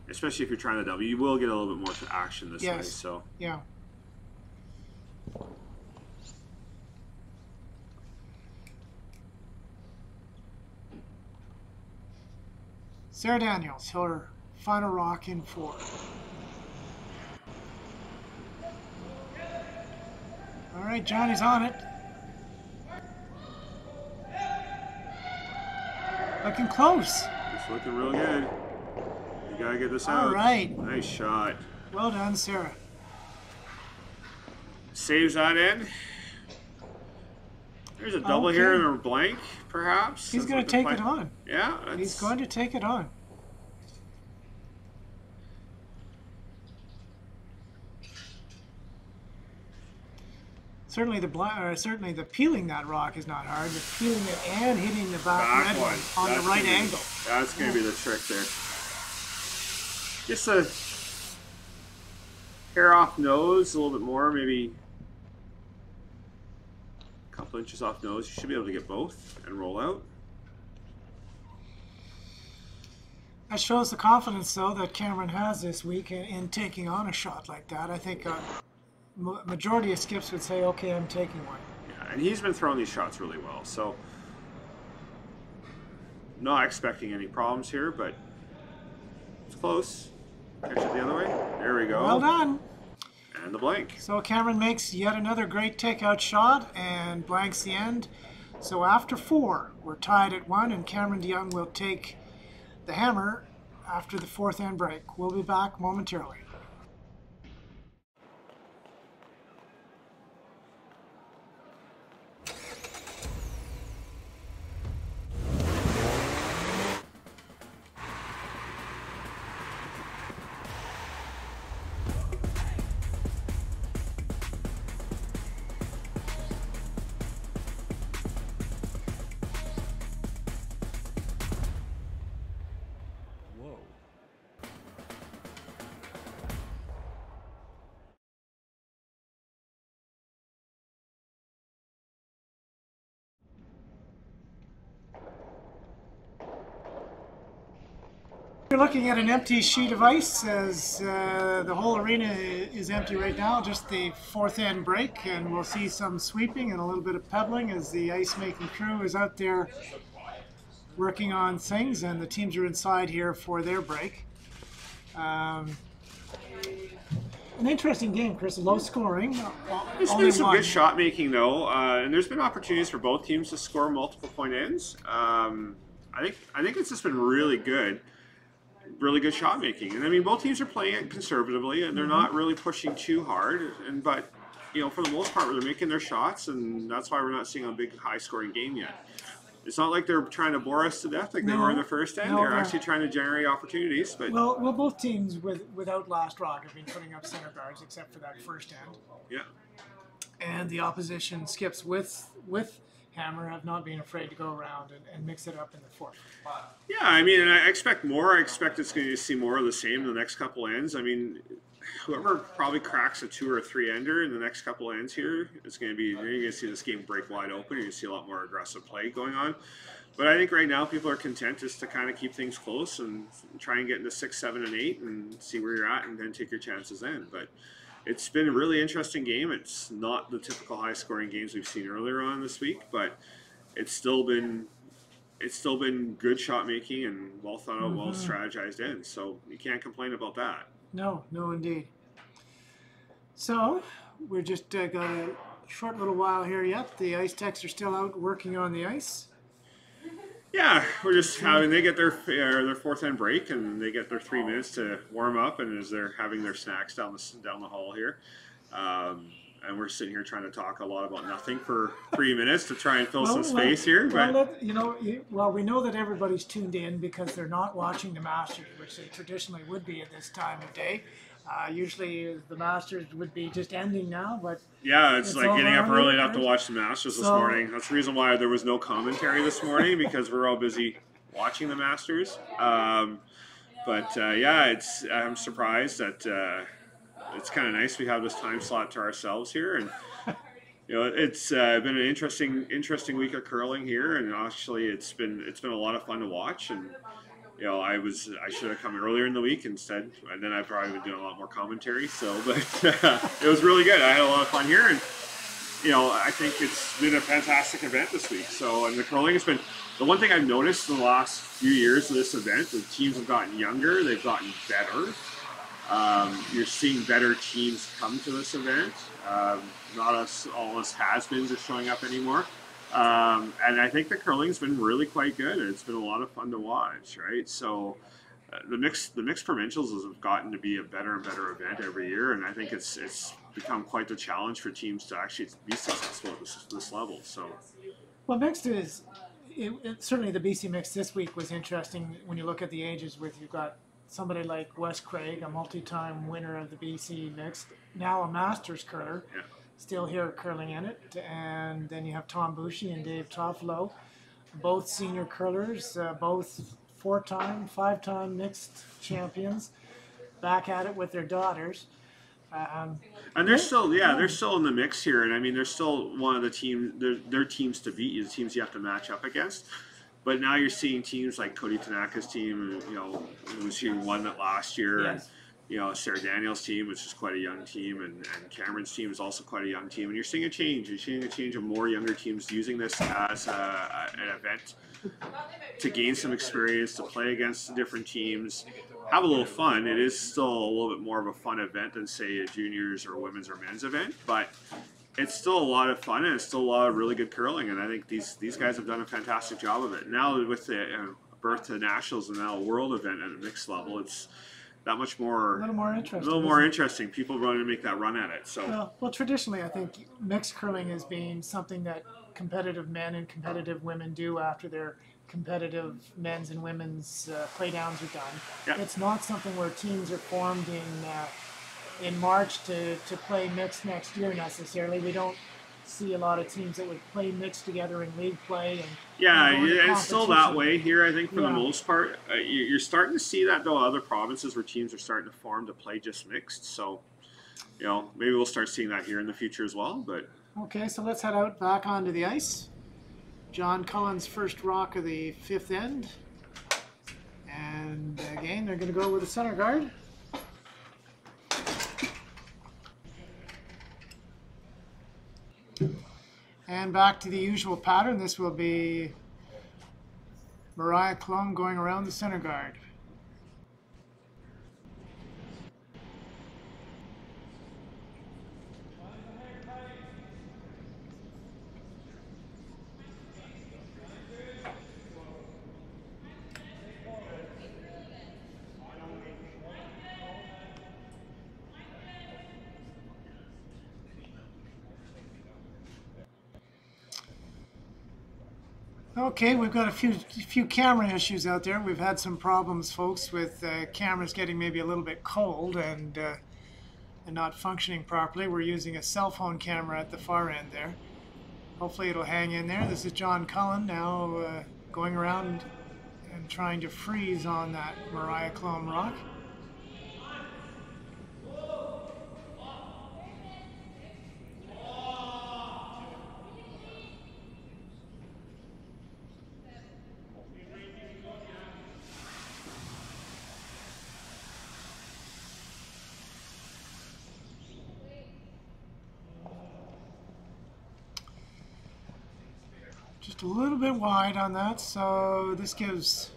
Especially if you're trying to double. You will get a little bit more action this way, so. Yeah. Sarah Daniels, her final rock in 4. All right, Johnny's on it. Looking close. It's looking real good. You gotta get this out. All right. Nice shot. Well done, Sarah. Saves that end. There's a double here and a blank, perhaps. He's going to take it on. Yeah. He's going to take it on. Certainly the peeling that rock is not hard, but peeling it and hitting the back red one on the right angle. That's going to be the trick there. Just a hair off nose, a little bit more, maybe a couple inches off nose. You should be able to get both and roll out. That shows the confidence, though, that Cameron has this week in taking on a shot like that. I think majority of skips would say, okay, I'm taking one. Yeah, and he's been throwing these shots really well, so not expecting any problems here, but it's close. Catch it the other way. There we go. Well done. And the blank. So Cameron makes yet another great takeout shot and blanks the end. So after 4, we're tied at 1, and Cameron DeYoung will take the hammer after the 4th end break. We'll be back momentarily. You're looking at an empty sheet of ice as the whole arena is empty right now, just the fourth end break, and we'll see some sweeping and a little bit of pebbling as the ice making crew is out there working on things, and the teams are inside here for their break. An interesting game, Chris. Low scoring. There's been some good shot making though, and there's been opportunities for both teams to score multiple point ends. I think it's just been really good shot making, and I mean both teams are playing it conservatively, and they're not really pushing too hard. But for the most part, they're making their shots, and that's why we're not seeing a big high scoring game yet. It's not like they're trying to bore us to death like they were in the first end. They're actually trying to generate opportunities. But well, both teams without last rock have been putting up center guards except for that first end. Yeah. And the opposition skips with Hammer have not been afraid to go around and mix it up in the fourth. Yeah, I mean, and I expect more. I expect it's going to see more of the same in the next couple ends. I mean, whoever probably cracks a 2 or 3 ender in the next couple ends here, it's going to be, you're going to see this game break wide open. You're going to see a lot more aggressive play going on. But I think right now people are content just to kind of keep things close and try and get into 6, 7, and 8 and see where you're at and then take your chances then. But it's been a really interesting game. It's not the typical high-scoring games we've seen earlier on this week, but it's still been good shot making and well thought out, well strategized ends. So you can't complain about that. No, indeed. So we're just got a short little while here yet. The ice techs are still out working on the ice. Yeah, we're just having, they get their fourth end break and they get their 3 minutes to warm up, and as they're having their snacks down the hall here, and we're sitting here trying to talk a lot about nothing for 3 minutes to try and fill some space here. Well, we know that everybody's tuned in because they're not watching the Masters, which they traditionally would be at this time of day. Usually the Masters would be just ending now, but yeah, it's like getting up early enough to watch the Masters this morning. That's the reason why there was no commentary this morning, because we're all busy watching the Masters. Yeah, I'm surprised that it's kind of nice we have this time slot to ourselves here, and it's been an interesting week of curling here, and actually it's been a lot of fun to watch. And I should have come earlier in the week instead, and then I probably would do a lot more commentary. So, but it was really good. I had a lot of fun here, and I think it's been a fantastic event this week. So, and the curling has been the one thing I've noticed in the last few years of this event. The teams have gotten younger, they've gotten better. You're seeing better teams come to this event. Not all us has-beens are showing up anymore. And I think the curling's been really quite good. It's been a lot of fun to watch, right? So the mixed provincials have gotten to be a better and better event every year, and I think it's become quite the challenge for teams to actually be successful at this level. So, well, mixed is certainly the BC mix this week was interesting when you look at the ages. You've got somebody like Wes Craig, a multi-time winner of the BC mixed, now a Masters curler. Yeah. Still here curling in it, and then you have Tom Bouchy and Dave Toffolo, both senior curlers, both 4-time, 5-time mixed champions, back at it with their daughters. And they're still in the mix here, and I mean they're still one of the their teams to beat, the teams you have to match up against. But now you're seeing teams like Cody Tanaka's team, who won that last year. Yes. And, Sarah Daniels' team, which is quite a young team, and Cameron's team is also quite a young team. And you're seeing a change. You're seeing a change of more younger teams using this as an event to gain some experience, to play against different teams, have a little fun. It is still a little bit more of a fun event than, say, a juniors or women's or men's event, but it's still a lot of fun, and it's still a lot of really good curling. And I think these guys have done a fantastic job of it. Now with the birth to nationals and now a world event at a mixed level, it's that much more, a little more interesting. A little more interesting. People want to make that run at it. So well, traditionally, I think mixed curling has been something that competitive men and competitive women do after their competitive men's and women's playdowns are done. Yeah. It's not something where teams are formed in March to play mixed next year necessarily. We don't see a lot of teams that would play mixed together in league play. And it's still that way here, I think, for the most part. You're starting to see that, though, other provinces where teams are starting to form to play just mixed. So, maybe we'll start seeing that here in the future as well. But okay, so let's head out back onto the ice. John Cullen's first rock of the fifth end. And again, they're going to go with the center guard. And back to the usual pattern. This will be Mariah Klum going around the center guard. Okay, we've got a few camera issues out there. We've had some problems, folks, with cameras getting maybe a little bit cold and not functioning properly. We're using a cell phone camera at the far end there. Hopefully it'll hang in there. This is John Cullen now going around and trying to freeze on that Mariah Klum rock. Just a little bit wide on that, so this gives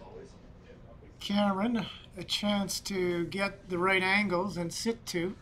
Cameron a chance to get the right angles and sit to.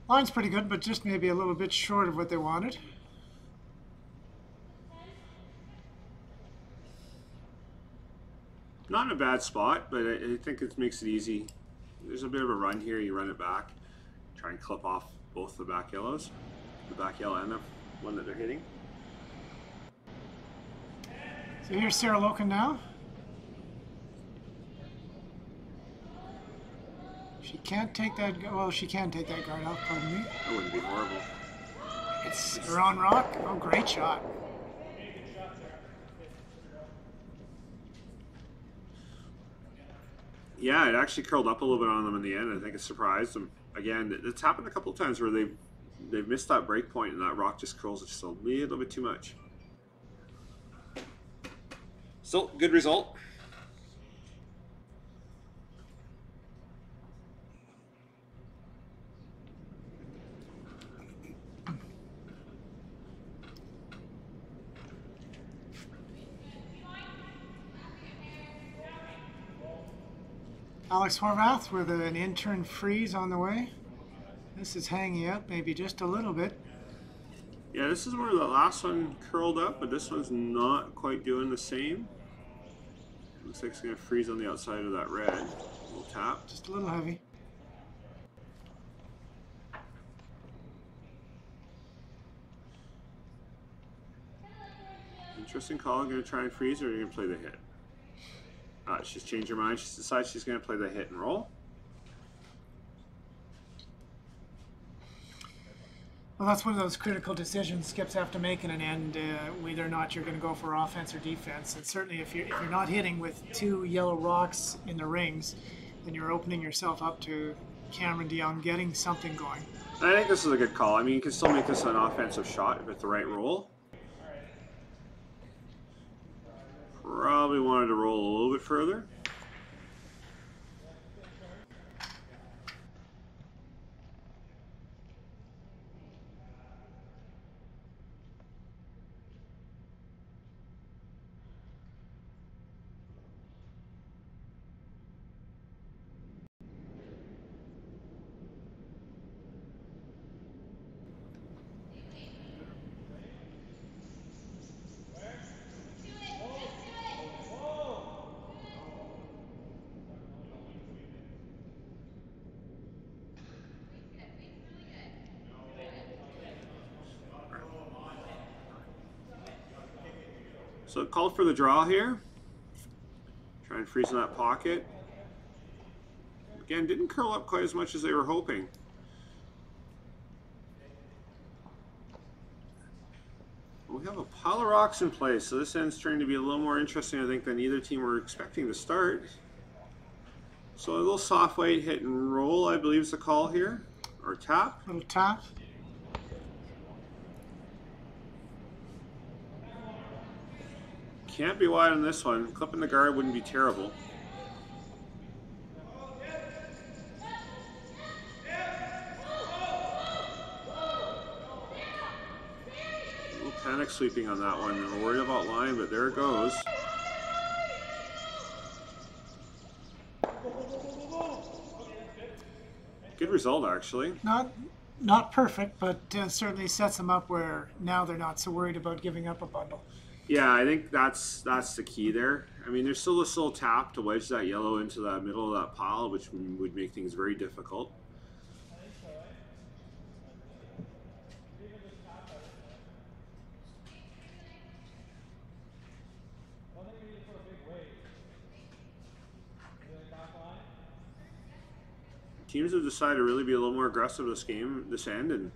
Line's pretty good, but just maybe a little bit short of what they wanted. Not in a bad spot, but I think it makes it easy. There's a bit of a run here. You run it back, try and clip off both the back yellows, the back yellow and the one that they're hitting. So here's Sarah Loken now. She can't take that, well, she can take that guard off, pardon me. That wouldn't be horrible. It's her on rock. Oh, great shot. Yeah, it actually curled up a little bit on them in the end. I think it surprised them. Again, it's happened a couple of times where they've missed that break point and that rock just curls just a little bit too much. Still, good result. Alex Horvath with an intern freeze on the way. This is hanging up maybe just a little bit. Yeah, this is where the last one curled up, but this one's not quite doing the same. Looks like it's going to freeze on the outside of that red. We'll tap. Just a little heavy. Interesting call. Going to try and freeze, or are you going to play the hit? She's changed her mind. She decides she's going to play the hit and roll. Well, that's one of those critical decisions skips have to make in an end, whether or not you're going to go for offense or defense. And certainly if you're not hitting with two yellow rocks in the rings, then you're opening yourself up to Cameron DeYoung getting something going. I think this is a good call. I mean, you can still make this an offensive shot with the right roll. Probably wanted to roll a little bit further. So called for the draw here. Try and freeze in that pocket. Again, didn't curl up quite as much as they were hoping. We have a pile of rocks in place, so this end's trying to be a little more interesting, I think, than either team were expecting to start. So a little soft weight hit and roll, I believe is the call here, or tap. Little tap. Can't be wide on this one. Clipping the guard wouldn't be terrible. A little panic sweeping on that one. We're worried about line, but there it goes. Good result, actually. Not perfect, but certainly sets them up where now they're not so worried about giving up a bundle. Yeah, I think that's the key there. I mean, there's still this little tap to wedge that yellow into the middle of that pile, which would make things very difficult. Teams have decided to really be a little more aggressive this end, and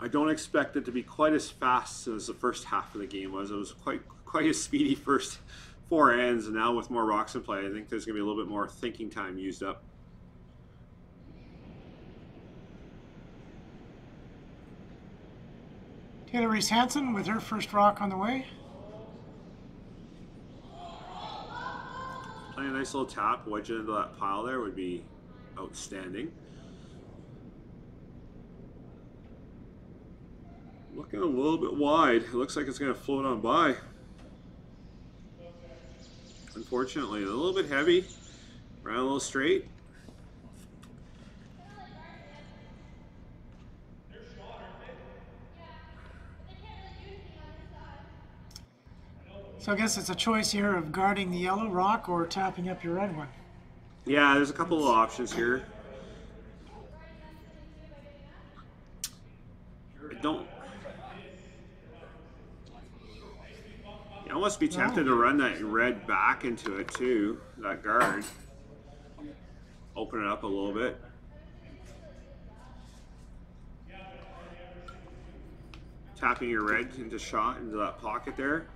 I don't expect it to be quite as fast as the first half of the game was. It was quite a speedy first 4 ends, and now with more rocks in play, I think there's going to be a little bit more thinking time used up. Taylor Reese Hansen with her first rock on the way. Playing a nice little tap, wedge it into that pile there would be outstanding. Looking a little bit wide. It looks like it's going to float on by. Unfortunately, a little bit heavy. Ran a little straight. So I guess it's a choice here of guarding the yellow rock or tapping up your red one. Yeah, there's a couple of options here. You almost be tempted to run that red back into it too, that guard. Open it up a little bit. Tapping your red into shot into that pocket there.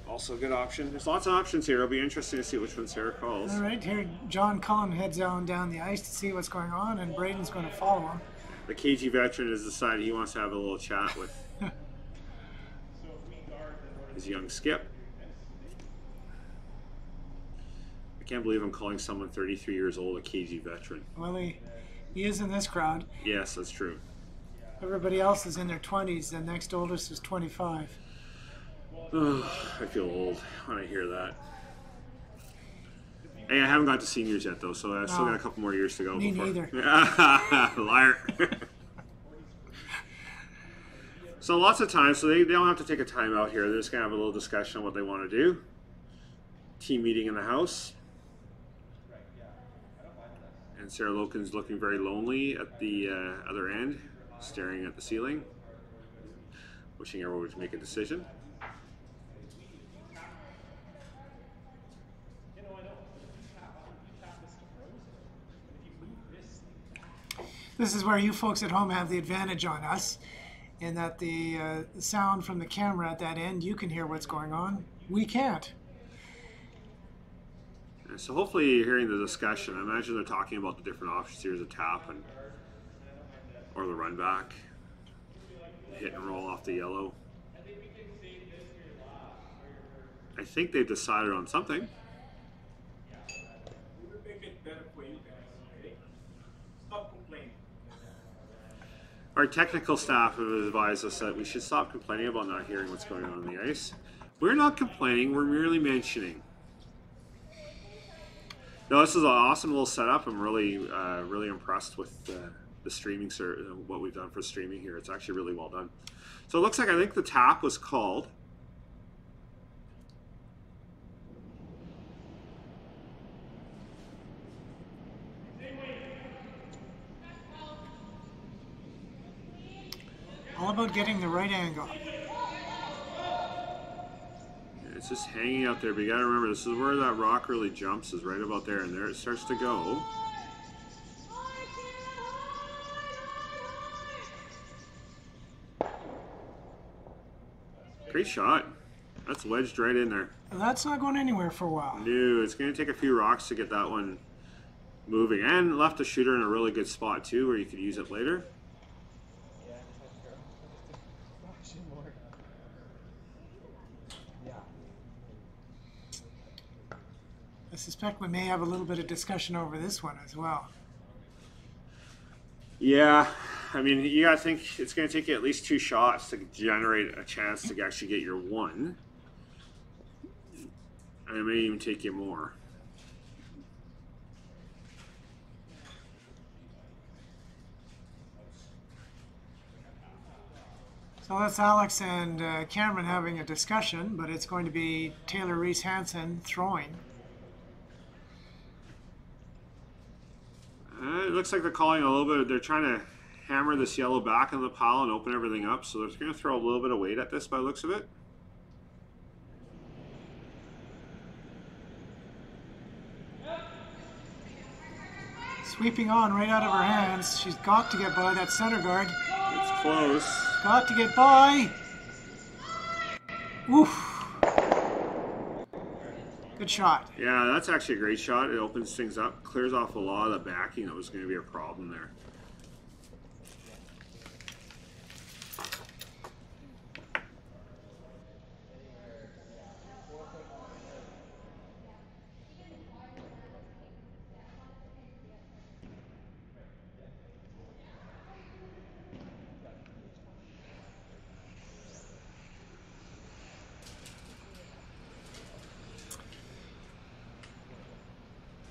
Also a good option. There's lots of options here. It'll be interesting to see which one Sarah calls. All right, here John Cullen heads down the ice to see what's going on, and Braden's going to follow him. The KG veteran has decided he wants to have a little chat with his young skip. I can't believe I'm calling someone 33 years old a KG veteran. Well, he is in this crowd. Yes, that's true. Everybody else is in their 20s. The next oldest is 25. I feel old when I hear that. Hey, I haven't got to seniors yet, though, so I've still got a couple more years to go. Me neither. Liar. So lots of time, so they don't have to take a time out here. They're just going to have a little discussion on what they want to do. Team meeting in the house. And Sarah Loken's looking very lonely at the other end, staring at the ceiling, wishing everyone would make a decision. This is where you folks at home have the advantage on us, in that the sound from the camera at that end, you can hear what's going on. We can't. So hopefully you're hearing the discussion. I imagine they're talking about the different options here, the tap or the run back, hit and roll off the yellow. I think they've decided on something. Our technical staff have advised us that we should stop complaining about not hearing what's going on the ice. We're not complaining, we're merely mentioning. No, this is an awesome little setup. I'm really, really impressed with the streaming, what we've done for streaming here. It's actually really well done. So it looks like I think the tap was called. All about getting the right angle. It's just hanging out there, but you gotta remember this is where that rock really jumps, is right about there, and there it starts to go. Great shot. That's wedged right in there. That's not going anywhere for a while. No, it's gonna take a few rocks to get that one moving, and left the shooter in a really good spot too, where you could use it later. I suspect we may have a little bit of discussion over this one as well. Yeah, I mean, you gotta think it's gonna take you at least 2 shots to generate a chance to actually get your one. And it may even take you more. So that's Alex and Cameron having a discussion, but it's going to be Taylor Reese Hansen throwing. It looks like they're calling a little bit. They're trying to hammer this yellow back in the pile and open everything up. So they're going to throw a little bit of weight at this by the looks of it. Sweeping on right out of her hands. She's got to get by that center guard. It's close. Got to get by. Oof. Good shot. Yeah, that's actually a great shot. It opens things up, clears off a lot of the backing that was going to be a problem there.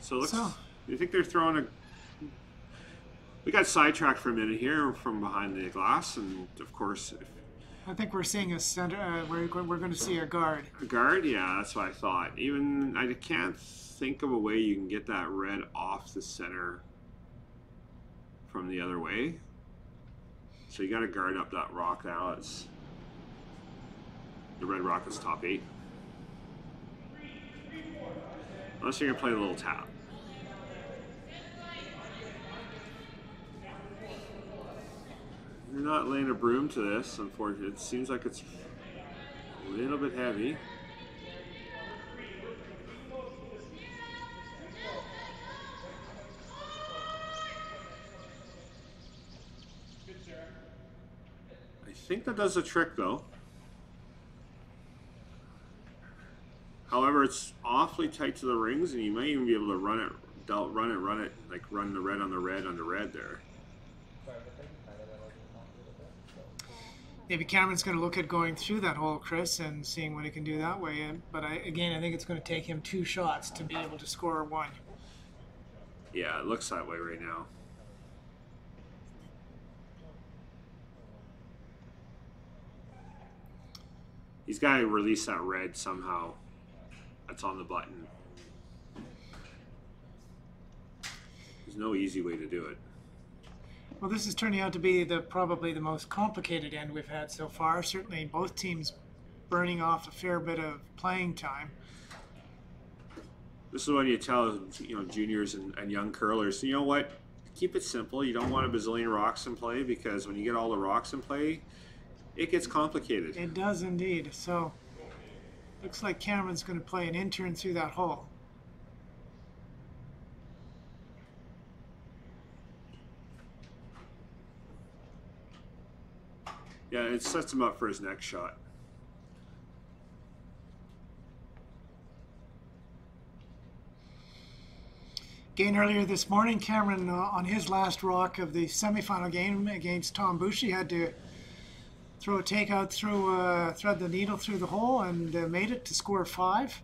So looks. You think they're throwing a? We got sidetracked for a minute here from behind the glass, and of course, I think we're seeing a center. We're going to see a guard. A guard, yeah, that's what I thought. Even I can't think of a way you can get that red off the center from the other way. So you got to guard up that rock now. It's the red rock is top 8. Unless you're gonna play a little tap. You're not laying a broom to this, unfortunately. It seems like it's a little bit heavy. I think that does the trick, though. However, it's awfully tight to the rings, and you might even be able to run it, like run the red on the red on the red there. Maybe Cameron's going to look at going through that hole, Chris, and seeing what he can do that way. But I think it's going to take him 2 shots to be able to score 1. Yeah, it looks that way right now. He's got to release that red somehow. That's on the button. There's no easy way to do it. Well, this is turning out to be probably the most complicated end we've had so far. Certainly both teams burning off a fair bit of playing time. This is when you tell juniors and young curlers, you know what? Keep it simple. You don't want a bazillion rocks in play, because when you get all the rocks in play, it gets complicated. It does indeed. So looks like Cameron's going to play an intern through that hole. Yeah, it sets him up for his next shot. Again, earlier this morning, Cameron, on his last rock of the semifinal game against Tom Bushi, had to throw a takeout through, thread the needle through the hole, and made it to score 5.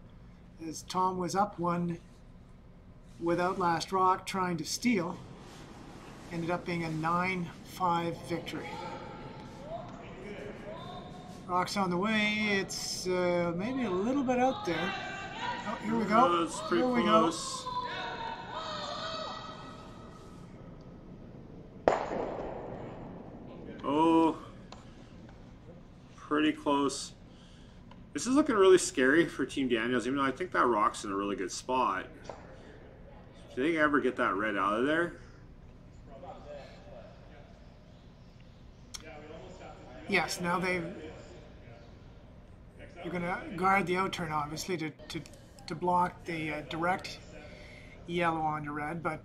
As Tom was up 1 without last rock, trying to steal. Ended up being a 9-5 victory. Rock's on the way. It's maybe a little bit out there. Oh, here we go. It's pretty here we close. Go. Oh, pretty close. This is looking really scary for Team Daniels, even though I think that rock's in a really good spot. Do they ever get that red out of there? Yes, now you're going to guard the out turn, obviously, to block the direct yellow onto red, but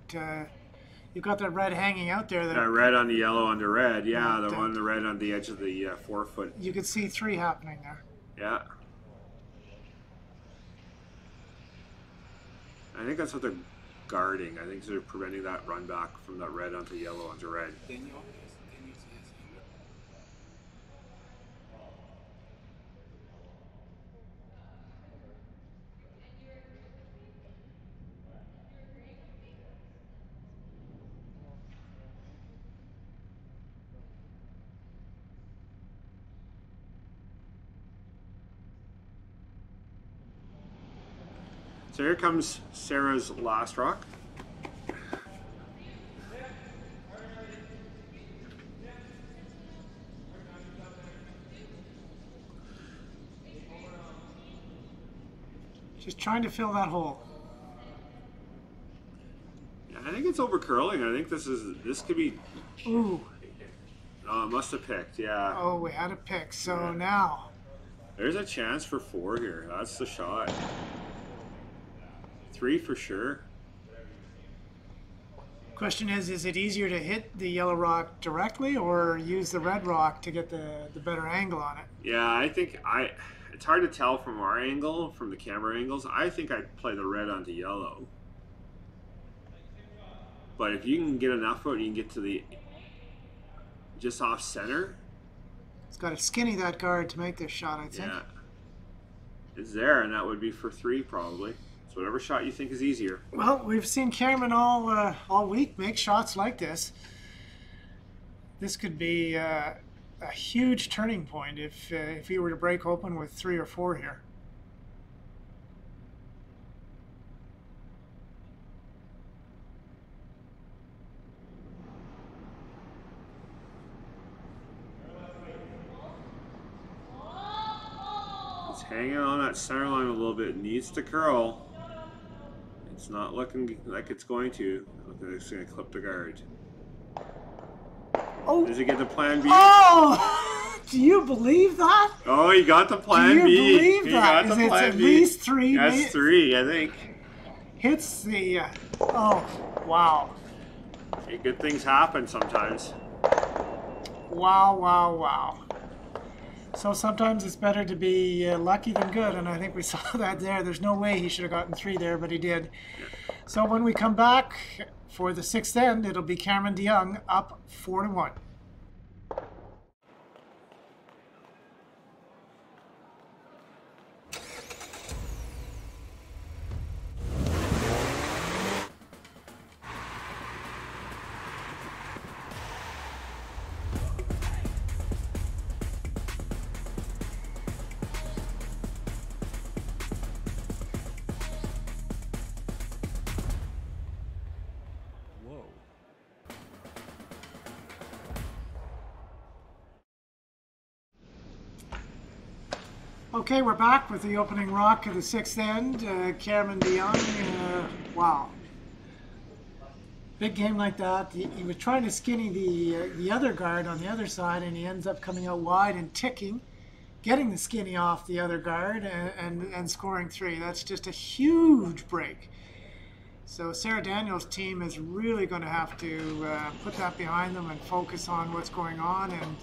you've got that red hanging out there. That red on the yellow on the red, yeah, the one, the red on the edge of the 4-foot. You could see 3 happening there. Yeah. I think that's what they're guarding. I think they're preventing that run back from that red onto yellow onto red. So here comes Sarah's last rock. She's trying to fill that hole. Yeah, I think it's over curling. I think this could be. Ooh. Oh, it must have picked. Yeah. Oh, we had a pick. So now. There's a chance for 4 here. That's the shot. 3 for sure. Question is it easier to hit the yellow rock directly or use the red rock to get the better angle on it? Yeah, I think it's hard to tell from our angle, from the camera angles. I think I'd play the red onto yellow. But if you can get enough of it, you can get to the just off center. It's got to skinny that guard to make this shot, I think. Yeah. It's there, and that would be for 3 probably. So whatever shot you think is easier. Well, we've seen Cameron all week make shots like this. This could be a huge turning point if he were to break open with 3 or 4 here. It's hanging on that center line a little bit. It needs to curl. It's not looking like it's going to. Looking like it's going to clip the guard. Oh! Does he get the plan B? Oh! Do you believe that? Oh, he got the plan B. Do you believe he that? got the It's plan at B. least 3. That's 3, I think. Hits the. Oh, wow. Hey, good things happen sometimes. Wow, wow, wow. So sometimes it's better to be lucky than good, and I think we saw that there. There's no way he should have gotten 3 there, but he did. Yeah. So when we come back for the 6th end, it'll be Cameron DeYoung up 4-1. Okay, we're back with the opening rock of the 6th end. Cameron DeYoung, wow. Big game like that. He was trying to skinny the other guard on the other side, and he ends up coming out wide and ticking, getting the skinny off the other guard and scoring 3. That's just a huge break. So Sarah Daniels' team is really going to have to put that behind them and focus on what's going on and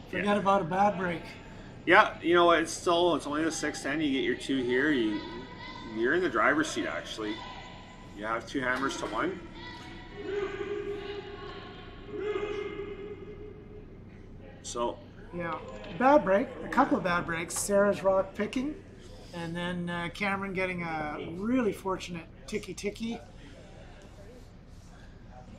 forget about a bad break. Yeah, you know what? It's only the 6th end. You get your 2 here. You're in the driver's seat actually. You have 2 hammers to 1. So. Yeah, bad break. A couple of bad breaks. Sarah's rock picking, and then Cameron getting a really fortunate ticky.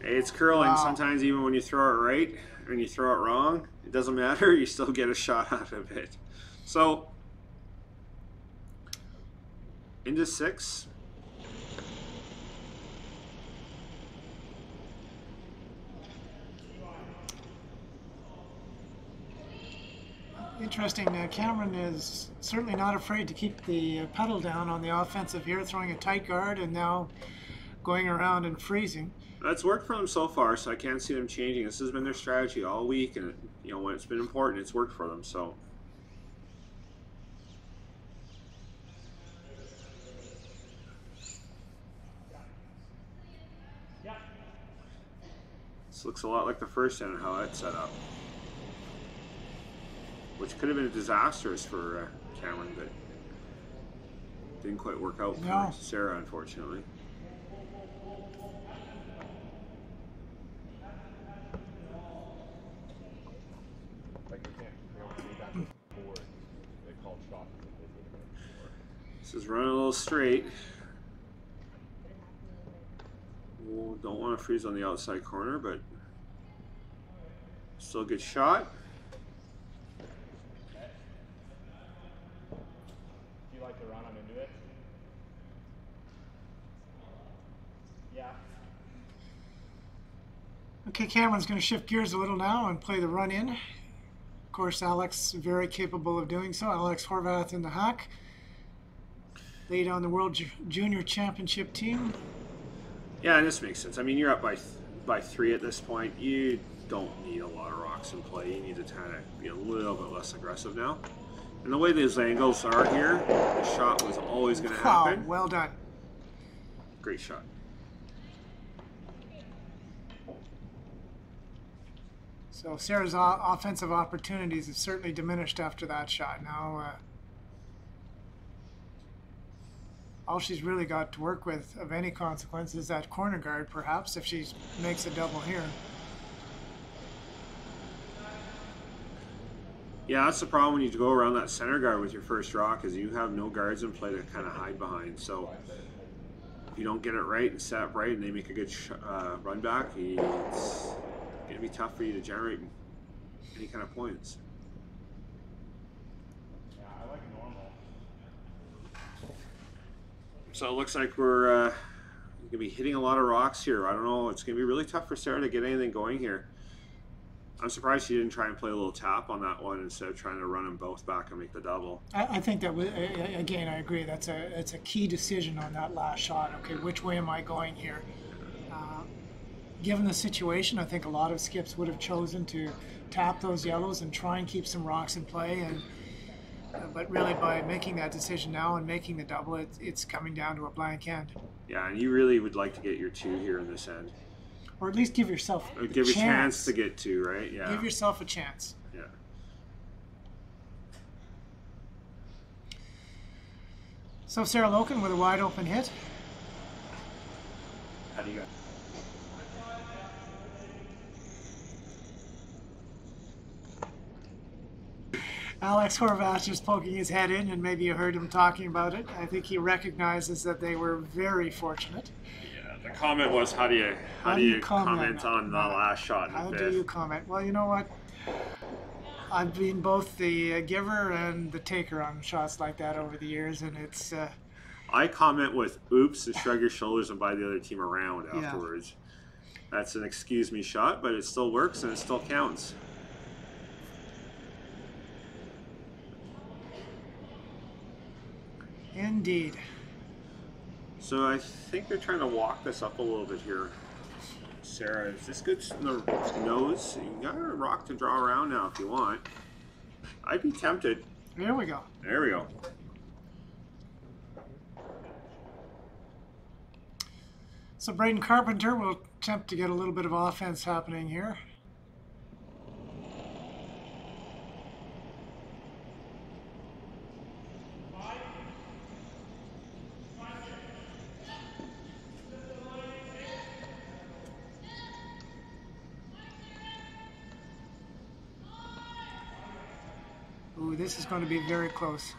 It's curling. Wow. Sometimes even when you throw it right, when you throw it wrong, it doesn't matter. You still get a shot out of it. So into 6. Interesting. Cameron is certainly not afraid to keep the pedal down on the offensive here, throwing a tight guard and now going around and freezing. That's worked for them so far, so I can't see them changing. This has been their strategy all week, and you know when it's been important, it's worked for them. So. This looks a lot like the first end and how that's set up. Which could have been disastrous for Cameron, but didn't quite work out for Sarah, unfortunately. This is running a little straight. Don't want to freeze on the outside corner, but still a good shot. Do you like to run on into it? Yeah. Okay, Cameron's going to shift gears a little now and play the run in. Of course, Alex very capable of doing so. Alex Horvath in the hack. Lead on the World Junior Championship team. Yeah, this makes sense. I mean, you're up by 3 at this point. You don't need a lot of rocks in play. You need to kind of be a little bit less aggressive now. And the way these angles are here, the shot was always going to happen. Wow, well done. Great shot. So Sarah's offensive opportunities have certainly diminished after that shot. Now, all she's really got to work with of any consequence is that corner guard, perhaps, if she makes a double here. Yeah, that's the problem when you go around that center guard with your first rock, is you have no guards in play to kind of hide behind. So if you don't get it right and set up right and they make a good run back, it's going to be tough for you to generate any kind of points. So it looks like we're going to be hitting a lot of rocks here. I don't know. It's going to be really tough for Sarah to get anything going here. I'm surprised she didn't try and play a little tap on that one instead of trying to run them both back and make the double. I think that, again, I agree. It's a key decision on that last shot. Okay, which way am I going here? Given the situation, I think a lot of skips would have chosen to tap those yellows and try and keep some rocks in play. But really, by making that decision now and making the double, it's coming down to a blank end. Yeah, and you really would like to get your 2 here in this end. Or at least give yourself a chance to get 2, right? Yeah. Give yourself a chance. Yeah. So Sarah Loken with a wide open hit. How do you go? Alex Horvath just poking his head in, and maybe you heard him talking about it. I think he recognizes that they were very fortunate. Yeah, the comment was, how do you comment on the last shot? How do you comment? Well, you know what? I've been both the giver and the taker on shots like that over the years, and it's... I comment with oops and shrug your shoulders and buy the other team around afterwards. Yeah. That's an excuse me shot, but it still works and it still counts. Indeed. So I think they're trying to walk this up a little bit here. Sarah, is this good in the nose? You got a rock to draw around now if you want. I'd be tempted. There we go. There we go. So Braden Carpenter will attempt to get a little bit of offense happening here. Ooh, this is going to be very close.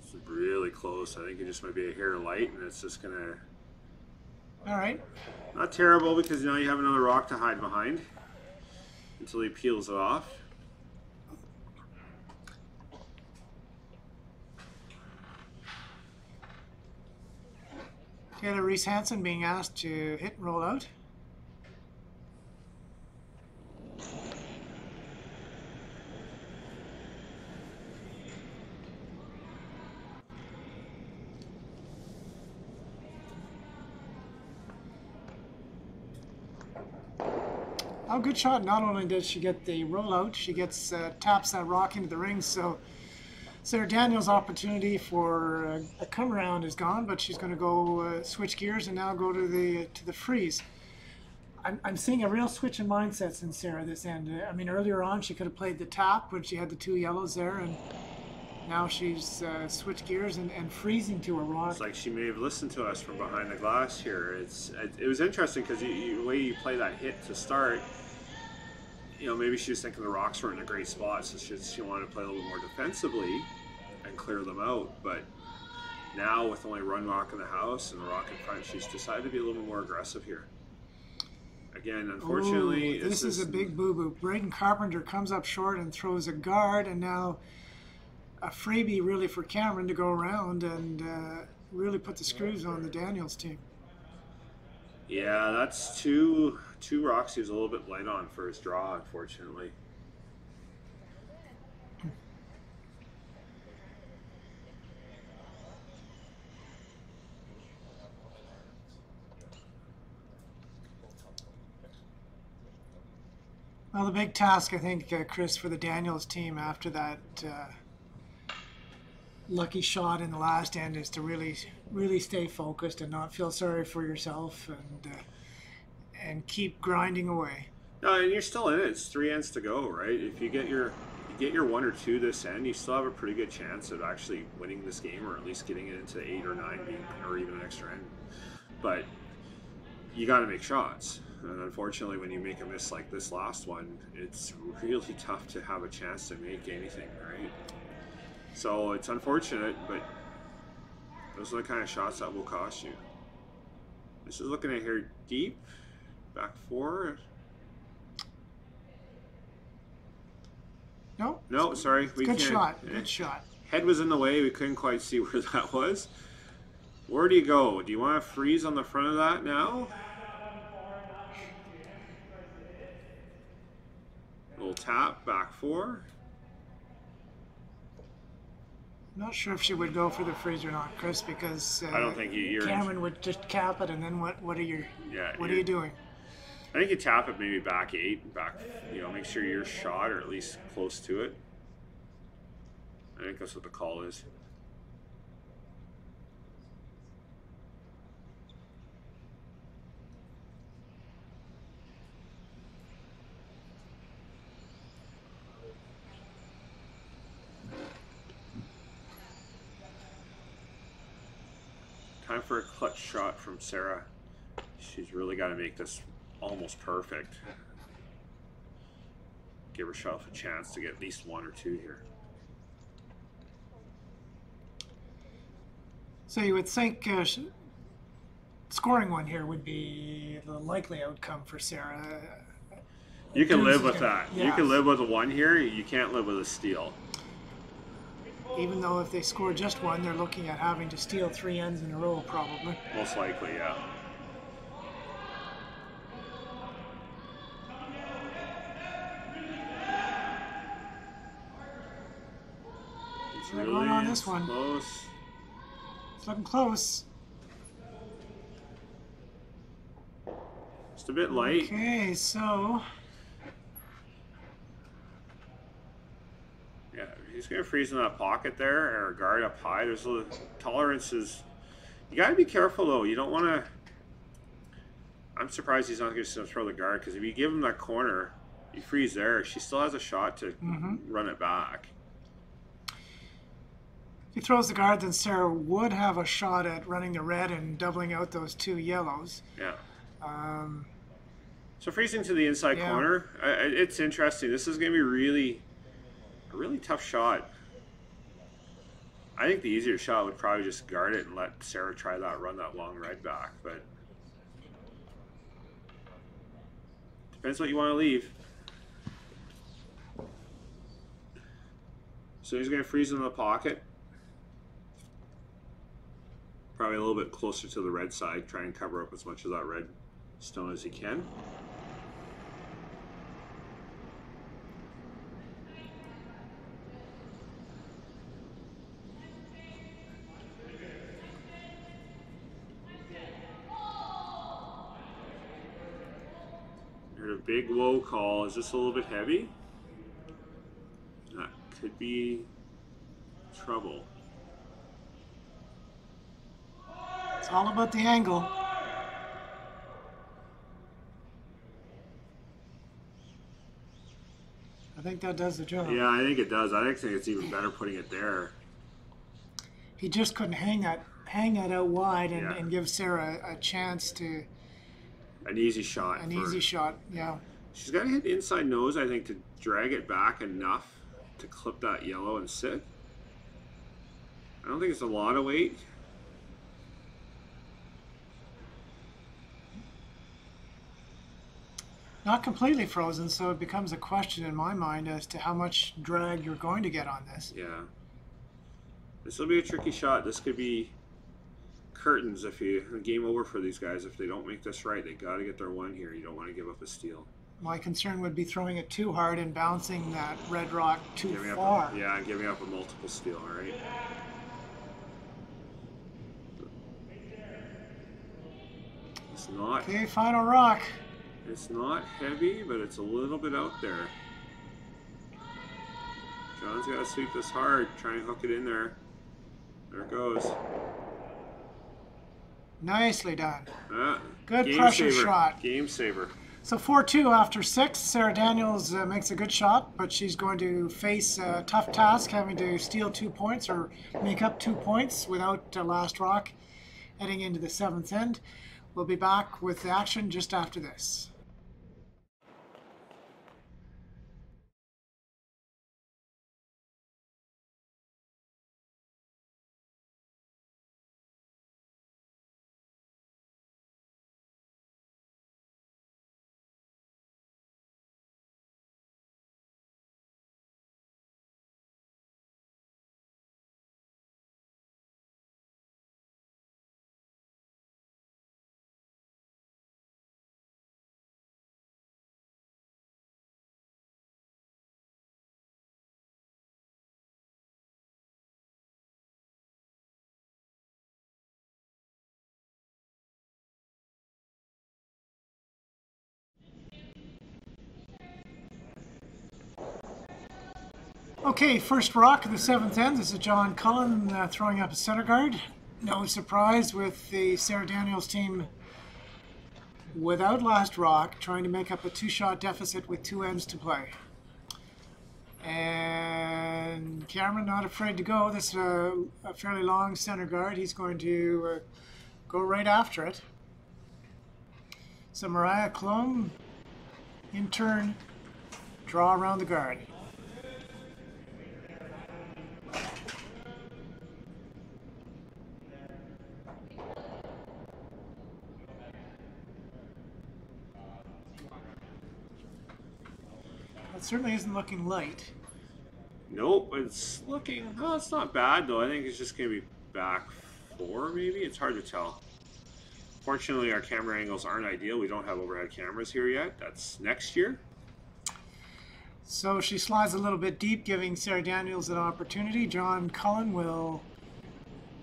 It's really close. I think it just might be a hair light, and it's just going to... All right. Not terrible, because now you have another rock to hide behind until he peels it off. Taylor Reese Hansen being asked to hit and roll out. Oh, good shot. Not only does she get the rollout, she gets taps that rock into the ring. So Sarah Daniels' opportunity for a come around is gone, but she's going to go switch gears and now go to the freeze. I'm seeing a real switch in mindsets in Sarah this end. I mean, earlier on she could have played the tap when she had the 2 yellows there, and now she's switched gears and freezing to a rock. It's like she may have listened to us from behind the glass here. It was interesting because the way you play that hit to start, you know, maybe she was thinking the rocks were in a great spot, so she wanted to play a little more defensively and clear them out. But now with only one rock in the house and the rock in front, she's decided to be a little more aggressive here. Again, unfortunately, ooh, this is a big boo-boo. Braden Carpenter comes up short and throws a guard, and now a freebie really for Cameron to go around and really put the screws on the Daniels team. Yeah, that's two rocks he was a little bit light on for his draw, unfortunately. Well, the big task, I think, Chris, for the Daniels team after that lucky shot in the last end is to really stay focused and not feel sorry for yourself and keep grinding away. No, and you're still in it. It's 3 ends to go, right? If you get your 1 or 2 this end, you still have a pretty good chance of actually winning this game, or at least getting it into 8 or 9, or even an extra end. But you got to make shots. And unfortunately, when you make a miss like this last one, it's really tough to have a chance to make anything, right? So it's unfortunate, but those are the kind of shots that will cost you. This is looking at here deep, back 4. No, sorry. Good shot. Good shot. Head was in the way. We couldn't quite see where that was. Where do you go? Do you want to freeze on the front of that now? Little tap, back 4. I'm not sure if she would go for the freeze or not, Chris, because I don't think you're Cameron would just cap it, and then what are you doing? I think you tap it maybe back 8, make sure you're shot or at least close to it. I think that's what the call is. Time for a clutch shot from Sarah. She's really got to make this almost perfect. Give herself a chance to get at least 1 or 2 here. So you would think scoring 1 here would be the likely outcome for Sarah. You can live with that. Yeah. You can live with a 1 here. You can't live with a steal. Even though if they score just 1, they're looking at having to steal 3 ends in a row, probably. Most likely, yeah. It's They're really going on this one. Close. It's looking close. Just a bit light. Okay, so Yeah, he's going to freeze in that pocket there, or guard up high. There's a tolerances. You got to be careful, though. You don't want to... I'm surprised he's not going to throw the guard, because if you give him that corner, you freeze there, she still has a shot to run it back. if he throws the guard, then Sarah would have a shot at running the red and doubling out those 2 yellows. Yeah. So freezing to the inside corner, it's interesting. This is going to be a really tough shot. I think the easier shot would probably just guard it and let Sarah try run that long red back, but depends what you want to leave. So he's going to freeze in the pocket. Probably a little bit closer to the red side, try and cover up as much of that red stone as he can. Heard a big whoa call. Is this a little bit heavy? That could be trouble. It's all about the angle. I think that does the job. Yeah, I think it does. I think it's even better putting it there. He just couldn't hang that out wide and give Sarah a chance to. An easy shot. Easy shot, yeah. She's got to hit inside nose, I think, to drag it back enough to clip that yellow and sit. I don't think it's a lot of weight. Not completely frozen, so it becomes a question in my mind as to how much drag you're going to get on this. Yeah. This will be a tricky shot. This could be curtains if game over for these guys if they don't make this right. They got to get their one here. You don't want to give up a steal. My concern would be throwing it too hard and bouncing that red rock too far. And giving up a multiple steal, all right? It's not. Okay, final rock. It's not heavy, but it's a little bit out there. John's got to sweep this hard. Try and hook it in there. There it goes. Nicely done. Good Game pressure saver. shot. Game saver. So 4-2 after 6. Sarah Daniels makes a good shot, but she's going to face a tough task, having to steal 2 points or make up 2 points without last rock heading into the 7th end. We'll be back with the action just after this. Okay, first rock of the 7th end. This is John Cullen throwing up a center guard. No surprise with the Sarah Daniels team without last rock, trying to make up a 2-shot deficit with 2 ends to play. And Cameron not afraid to go. This is a fairly long center guard. He's going to go right after it. So Mariah Klum, in turn, draw around the guard. It certainly isn't looking light. Nope, it's looking, well, it's not bad though. I think it's just going to be back 4 maybe. It's hard to tell. Fortunately, our camera angles aren't ideal. We don't have overhead cameras here yet. That's next year. So she slides a little bit deep, giving Sarah Daniels an opportunity. John Cullen will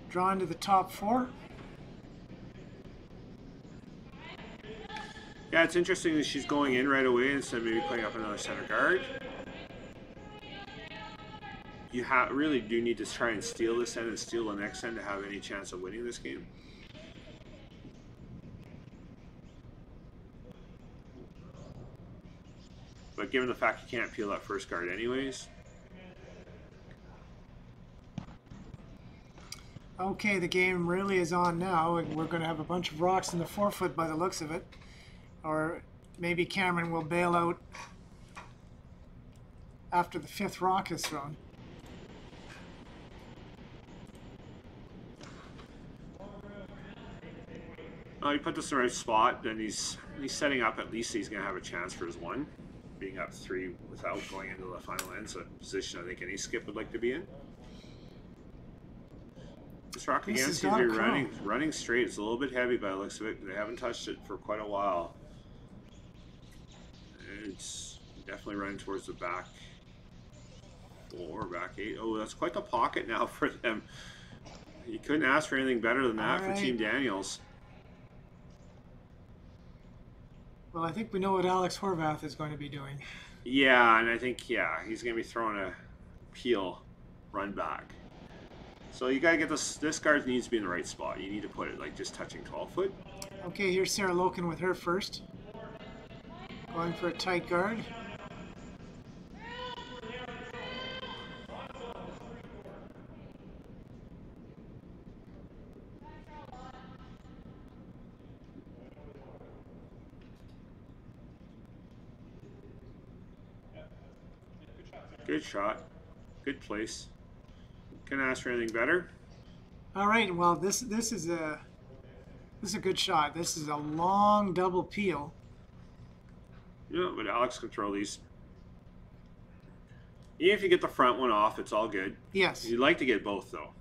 draw into the top 4. Yeah, it's interesting that she's going in right away instead of maybe playing up another center guard. You really do need to try and steal this end and steal the next end to have any chance of winning this game. But given the fact you can't peel that first guard anyways. Okay, the game really is on now, and we're going to have a bunch of rocks in the 4-foot by the looks of it. Or maybe Cameron will bail out after the 5th rock is thrown. Oh, he put this in the right spot, then he's setting up, at least he's going to have a chance for his 1. Being up 3 without going into the final end, so a position I think any skip would like to be in. This rock again seems to be running straight. It's a little bit heavy by the looks of it. They haven't touched it for quite a while. It's definitely running towards the back 4, back 8. Oh, that's quite the pocket now for them. You couldn't ask for anything better than that for Team Daniels. Well, I think we know what Alex Horvath is going to be doing. Yeah, and I think he's gonna be throwing a peel run back. So you gotta get this guard needs to be in the right spot. You need to put it like just touching 12 foot. Okay, here's Sarah Loken with her first. Going for a tight guard. Good shot. Good place. Can I ask for anything better? All right, well this is a good shot. This is a long double peel. Yeah, but Alex can throw these. Even if you get the front one off, it's all good. Yes. You'd like to get both though.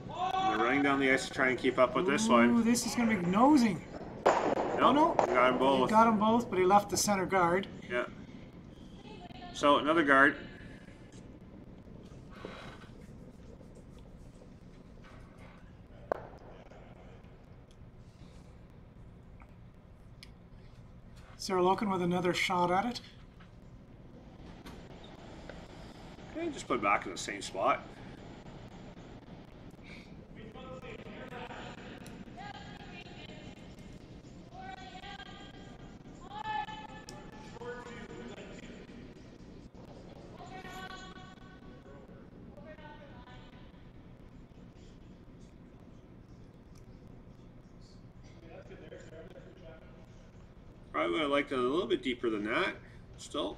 And they're running down the ice to try and keep up with this one. Ooh, this is going to be nosing. No, no. We got them both. He got them both, but he left the center guard. Yeah. So another guard. Sarah Loken with another shot at it. Okay, just put it back in the same spot. Probably would have liked it a little bit deeper than that. Still.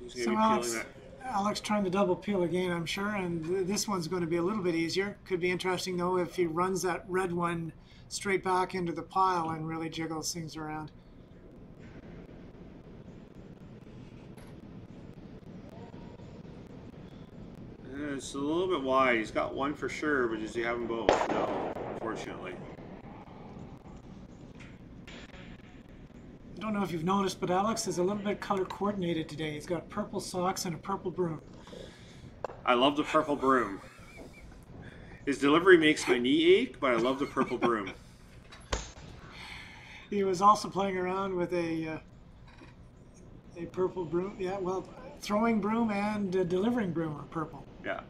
He's So gonna be peeling Alex trying to double peel again, I'm sure, and this one's going to be a little bit easier. Could be interesting though if he runs that red one straight back into the pile and really jiggles things around. It's a little bit wide. He's got one for sure, but does he have them both? No, unfortunately. I don't know if you've noticed, but Alex is a little bit color coordinated today. He's got purple socks and a purple broom. I love the purple broom. His delivery makes my knee ache, but I love the purple broom. He was also playing around with a purple broom. Yeah, well, throwing broom and delivering broom are purple. Yeah.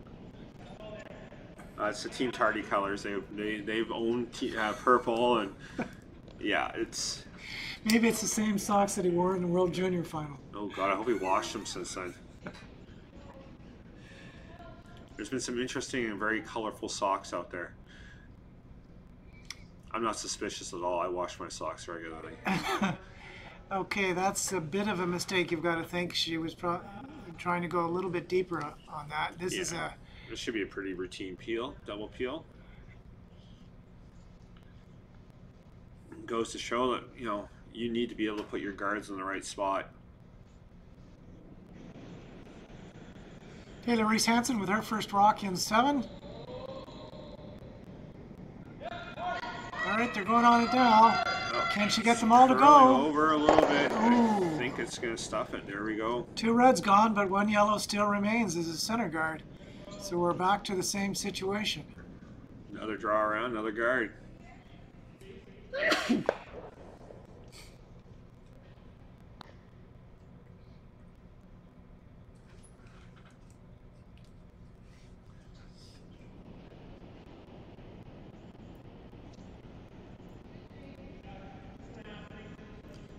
It's the Team Tardy colors. They've owned purple, and yeah, it's. Maybe it's the same socks that he wore in the World Junior Final. Oh God, I hope he washed them since then. There's been some interesting and very colorful socks out there. I'm not suspicious at all. I wash my socks regularly. Okay, that's a bit of a mistake. You've got to think she was trying to go a little bit deeper on that. This is a. This should be a pretty routine peel, double peel. Goes to show that you need to be able to put your guards in the right spot. Taylor Reese Hansen with her first rock in 7. All right, they're going on it now. Oh, Can she get them all to go? Over a little bit. Ooh. I think it's going to stuff it. There we go. 2 reds gone, but 1 yellow still remains as a center guard. So we're back to the same situation. Another draw around, another guard.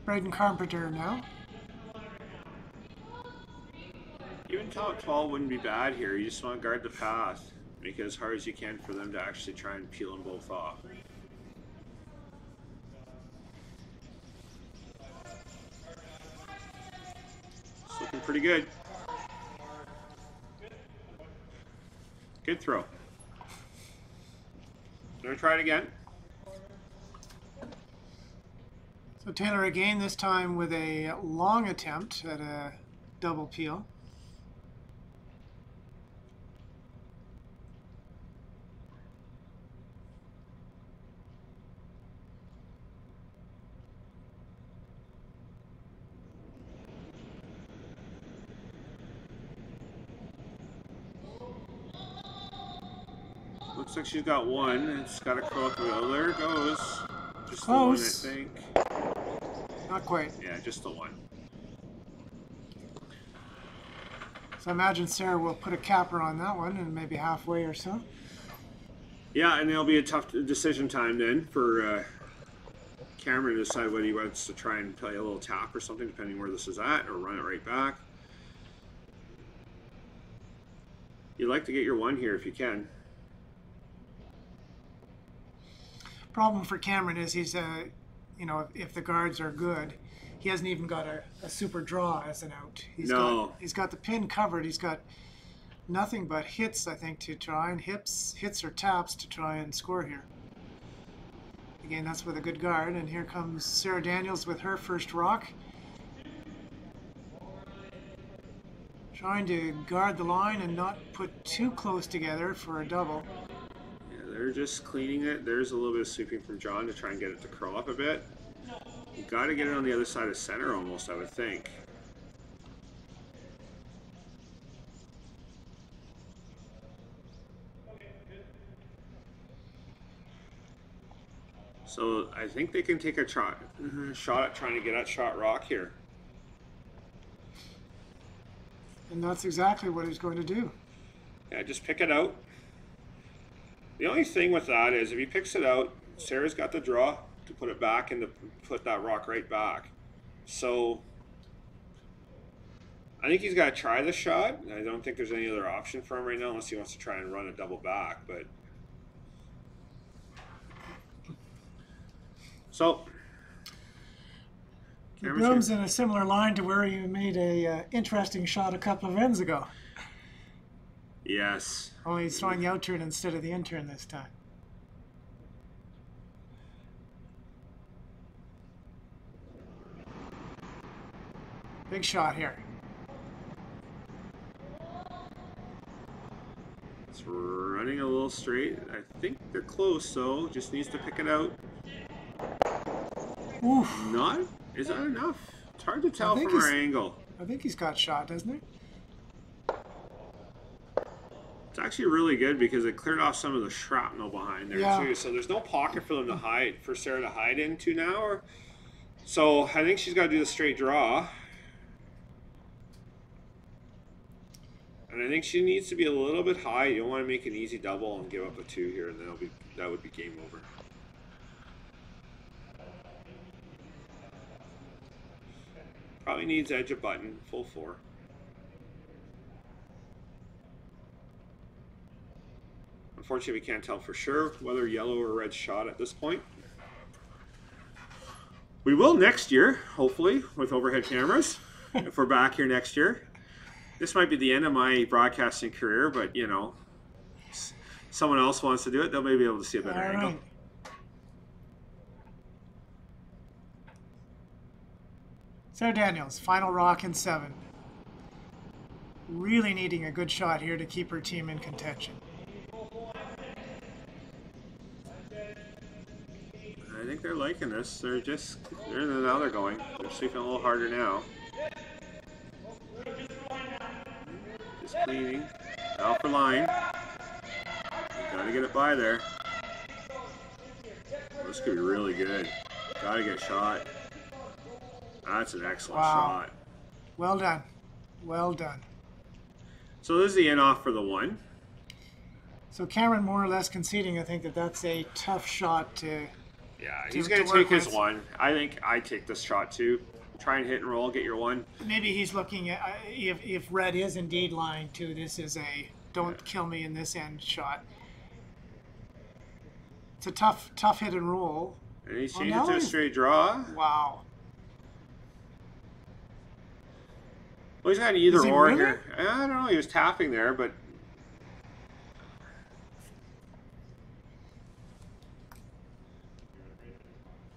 Braden Carpenter now. Even top 12 wouldn't be bad here. You just want to guard the path. Make it as hard as you can for them to actually try and peel them both off. It's looking pretty good. Good throw. Gonna try it again. So Taylor again, this time with a long attempt at a double peel. Looks like she's got one. It's got to curl up. Oh, there it goes. Just Close. the one, I think. Not quite. Yeah, just the one. So I imagine Sarah will put a capper on that one and maybe halfway or so. Yeah, and it'll be a tough decision time then for Cameron to decide whether he wants to try and play a little tap or something, depending where this is at, or run it right back. You'd like to get your one here if you can. Problem for Cameron is he's, you know, if the guards are good, he hasn't even got a super draw as an out. He's got the pin covered. He's got nothing but hits, I think, to try and hits or taps to try and score here. Again, that's with a good guard. And here comes Sarah Daniels with her first rock. Trying to guard the line and not put too close together for a double. Yeah, they're just cleaning it. There's a little bit of sweeping from John to try and get it to curl up a bit. You got to get it on the other side of center almost, I would think. So I think they can take a shot at trying to get at shot rock here. And that's exactly what he's going to do. Yeah, just pick it out. The only thing with that is if he picks it out, Sarah's got the draw to put it back and to put that rock right back. So I think he's got to try the shot. I don't think there's any other option for him right now unless he wants to try and run a double back. But so Broom's in a similar line to where he made a interesting shot a couple of ends ago. Yes. Only he's throwing the out turn instead of the in turn this time. Big shot here. It's running a little straight. I think they're close, though. Just needs to pick it out. Oof. Not? Is that enough? It's hard to tell from our angle. I think he's got shot, doesn't he? It's actually really good because it cleared off some of the shrapnel behind there, too. So there's no pocket for them to hide, for Sarah to hide into now. So I think she's got to do the straight draw. And I think she needs to be a little bit high. You don't want to make an easy double and give up a 2 here, and then that would be game over. Probably needs edge of button, full 4. Unfortunately, we can't tell for sure whether yellow or red shot at this point. We will next year, hopefully, with overhead cameras, if we're back here next year. This might be the end of my broadcasting career, but, you know, someone else wants to do it, they'll maybe be able to see a better angle. Right. Sarah Daniels, final rock in 7. Really needing a good shot here to keep her team in contention. I think they're liking this. Now they're going. They're sweeping a little harder now. Just cleaning. Out for line. Gotta get it by there. This could be really good. Gotta get shot. That's an excellent shot. Well done. Well done. So this is the in off for the 1. So Cameron more or less conceding, I think, that that's a tough shot to... Yeah, he's going to take his 1. I think I take this shot too. Try and hit and roll, get your 1. Maybe he's looking at, if red is indeed lying too, this is a don't kill me in this end shot. It's a tough hit and roll. And he's changed it to a straight draw. Wow. Well, he's got an either or really? here. I don't know. He was tapping there, but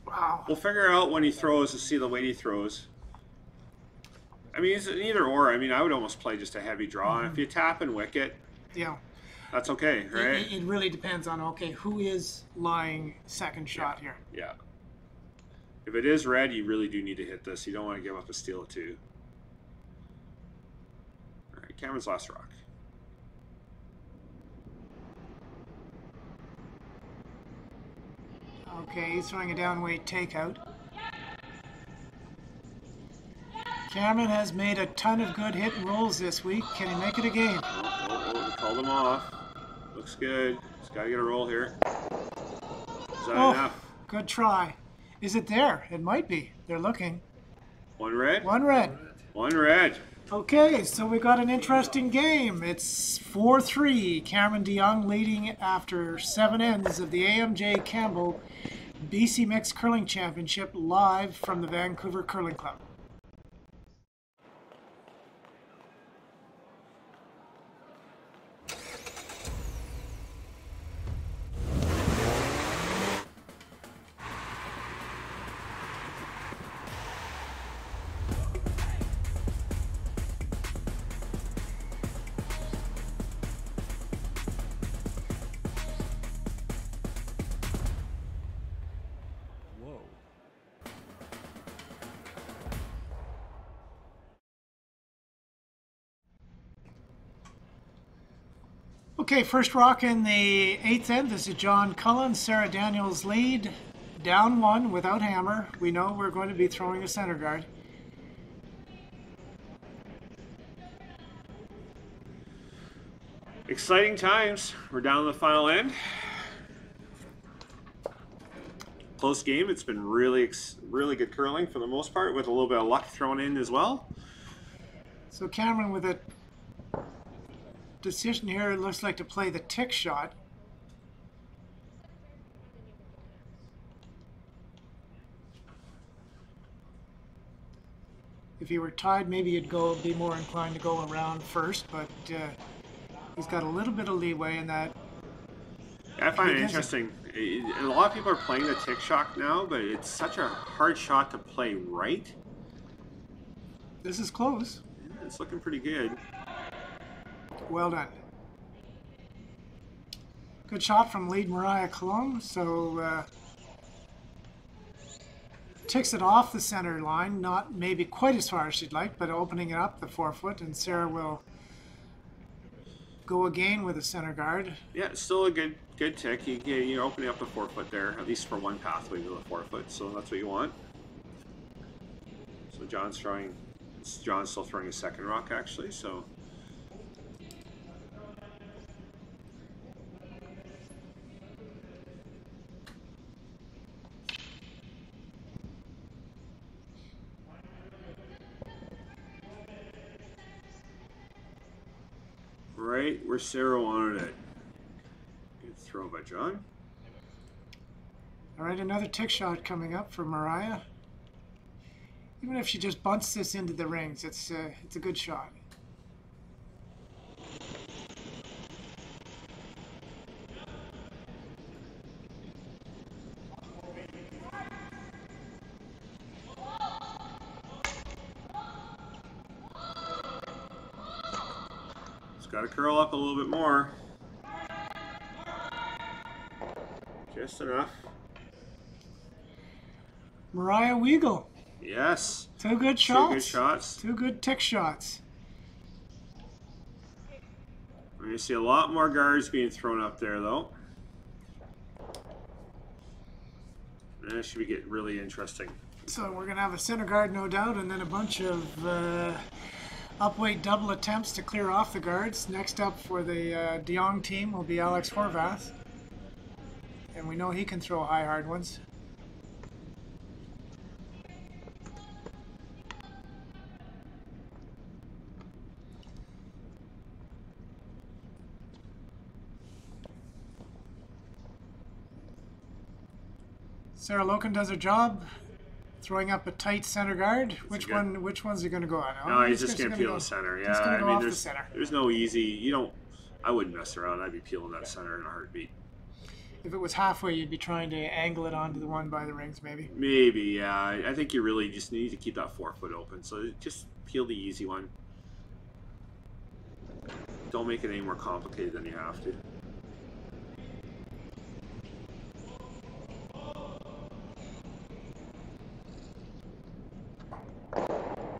wow. We'll figure out when he throws to see the way he throws. I mean, it's an either or. I mean, I would almost play just a heavy draw. And if you tap and wicket, yeah, that's okay, right? It really depends on, okay, who is lying second shot here. Yeah. If it is red, you really do need to hit this. You don't want to give up a steal of 2. All right, Cameron's last rock. Okay, he's throwing a down weight takeout. Cameron has made a ton of good hit and rolls this week. Can he make it a game? Oh, called him off. Looks good. He's got to get a roll here. Is that enough? Good try. Is it there? It might be. They're looking. One red? One red. One red. Okay, so we got an interesting game. It's 4-3. Cameron DeYoung leading after 7 ends of the AMJ Campbell BC Mixed Curling Championship live from the Vancouver Curling Club. Okay, first rock in the 8th end. This is John Cullen, Sarah Daniels lead. Down 1 without hammer. We know we're going to be throwing a center guard. Exciting times. We're down to the final end. Close game. It's been really good curling for the most part, with a little bit of luck thrown in as well. So Cameron with a decision here, it looks like to play the tick shot. If he were tied, maybe he'd be more inclined to go around first, but he's got a little bit of leeway in that. Yeah, I find it interesting. A lot of people are playing the tick shot now, but it's such a hard shot to play right. This is close. Yeah, it's looking pretty good. Well done. Good shot from lead Mariah Cologne. So ticks it off the center line, not maybe quite as far as she'd like, but opening it up the 4-foot, and Sarah will go again with a center guard. Yeah, it's still a good tick. You're opening up the 4-foot there, at least for one pathway to the 4-foot, so that's what you want. So John's still throwing a second rock actually, so. Right where Sarah wanted it. Good throw by John. All right, another tick shot coming up for Mariah. Even if she just bunts this into the rings, it's a good shot. Got to curl up a little bit more. Just enough. Mariah Weigel. Yes. 2 good shots. 2 good shots. 2 good tick shots. We're going to see a lot more guards being thrown up there, though. And this should get really interesting. So we're going to have a center guard, no doubt, and then a bunch of upweight double attempts to clear off the guards. Next up for the DeYoung team will be Alex Horvath. And we know he can throw high, hard ones. Sarah Loken does her job, throwing up a tight center guard. Which one's he going to go on? No, he's just going to peel the center. Yeah, I mean, there's no easy. I wouldn't mess around. I'd be peeling that center in a heartbeat. If it was halfway, you'd be trying to angle it onto the one by the rings, maybe. Maybe, yeah. I think you really just need to keep that 4-foot open. So just peel the easy one. Don't make it any more complicated than you have to.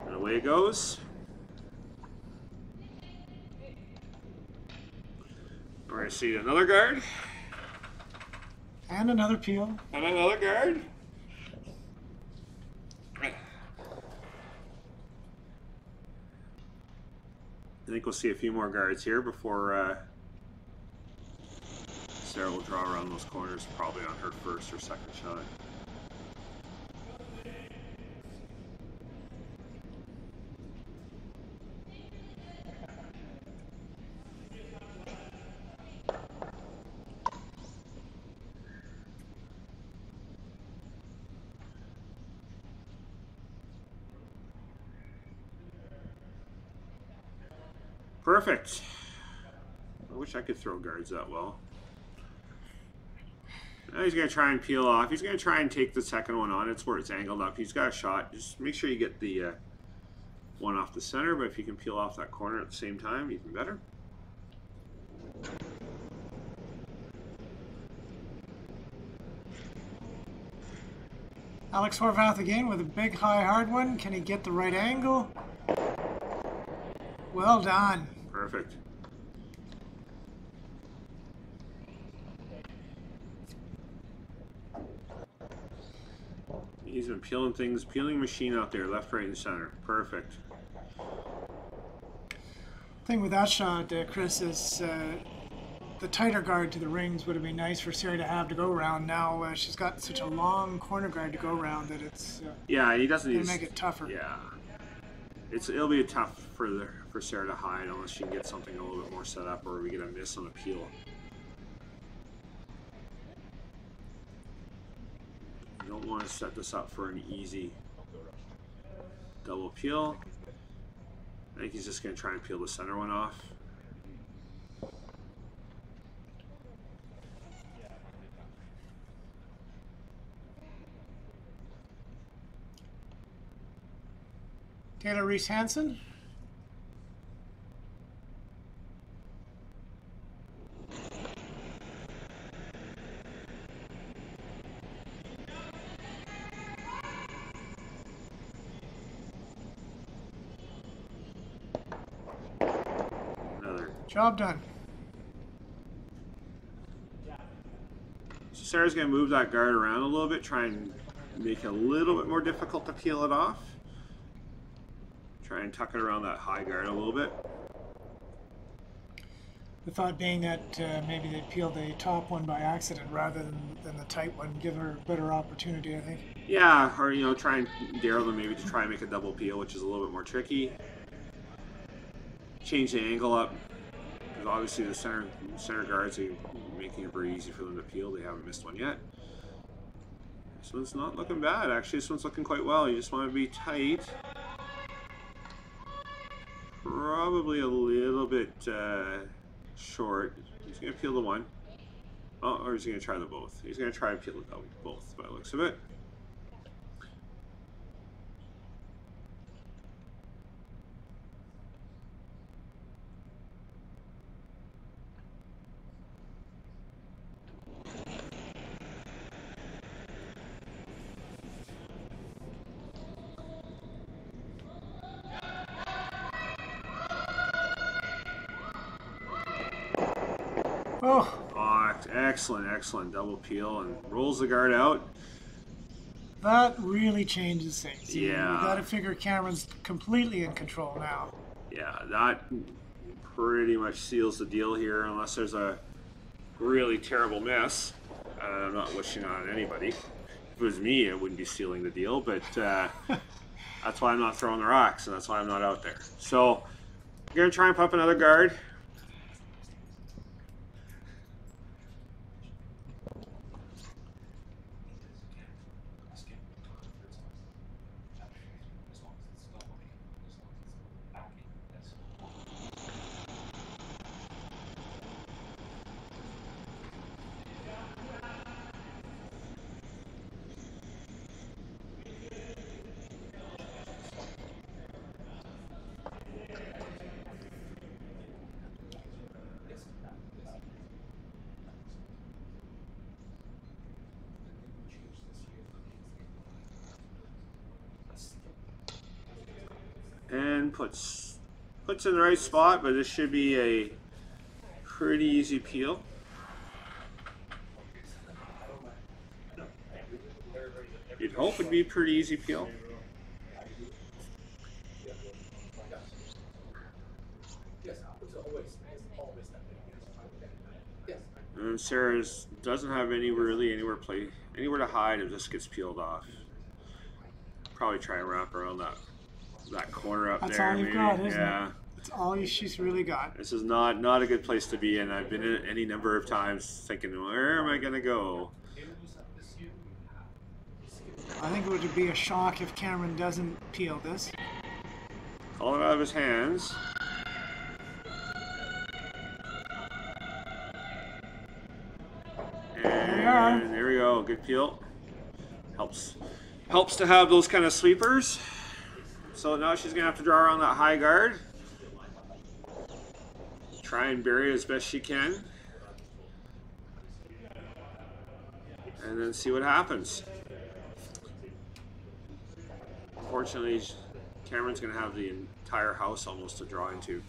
And away it goes. We're going to see another guard. And another peel. And another guard. I think we'll see a few more guards here before Sarah will draw around those corners, probably on her first or second shot. Perfect. I wish I could throw guards that well. Now he's going to try and peel off. He's going to try and take the second one on. It's where it's angled up. He's got a shot. Just make sure you get the one off the center, but if you can peel off that corner at the same time, even better. Alex Horvath again with a big, high, hard one. Can he get the right angle? Well done. Perfect. He's been peeling things, peeling machine out there, left, right, and center. Perfect. Thing with that shot, Chris, is the tighter guard to the rings would have been nice for Sarah to have to go around. Now she's got such a long corner guard to go around that it's yeah, he doesn't need to make it tougher. Yeah, it'll be tough for Sarah to hide unless she can get something a little bit more set up, or we get a miss on a peel. You don't want to set this up for an easy double peel. I think he's just going to try and peel the center one off. Taylor Reese Hansen. Job done. So Sarah's going to move that guard around a little bit, try and make it a little bit more difficult to peel it off. Try and tuck it around that high guard a little bit. The thought being that maybe they'd peel the top one by accident rather than the tight one, give her a better opportunity, I think. Yeah, or try and dare them maybe to try and make a double peel, which is a little bit more tricky. Change the angle up. Because obviously the center guards are making it very easy for them to peel. They haven't missed one yet. This one's not looking bad. Actually, this one's looking quite well. You just want to be tight. Probably a little bit short. He's going to peel the one. Oh, or he's going to try the both. He's going to try and peel the both by the looks of it. Oh, excellent double peel and rolls the guard out. That really changes things. Yeah. You got to figure Cameron's completely in control now. Yeah, that pretty much seals the deal here unless there's a really terrible miss. I'm not wishing on anybody. If it was me, it wouldn't be sealing the deal, but that's why I'm not throwing the rocks, and that's why I'm not out there. So I'm going to try and pop another guard. And puts in the right spot, but this should be a pretty easy peel. you'd hope would be a pretty easy peel. And Sarah doesn't have anywhere to hide. It just gets peeled off. Probably try and wrap around that corner up That's there. all you've Maybe. got, isn't Yeah. it? That's all she's really got. This is not a good place to be in. I've been in it any number of times thinking, where am I going to go? I think it would be a shock if Cameron doesn't peel this. Call it out of his hands. And there we go. Good peel. Helps to have those kind of sweepers. So now she's going to have to draw around that high guard. Try and bury it as best she can. And then see what happens. Unfortunately, Cameron's going to have the entire house almost to draw into.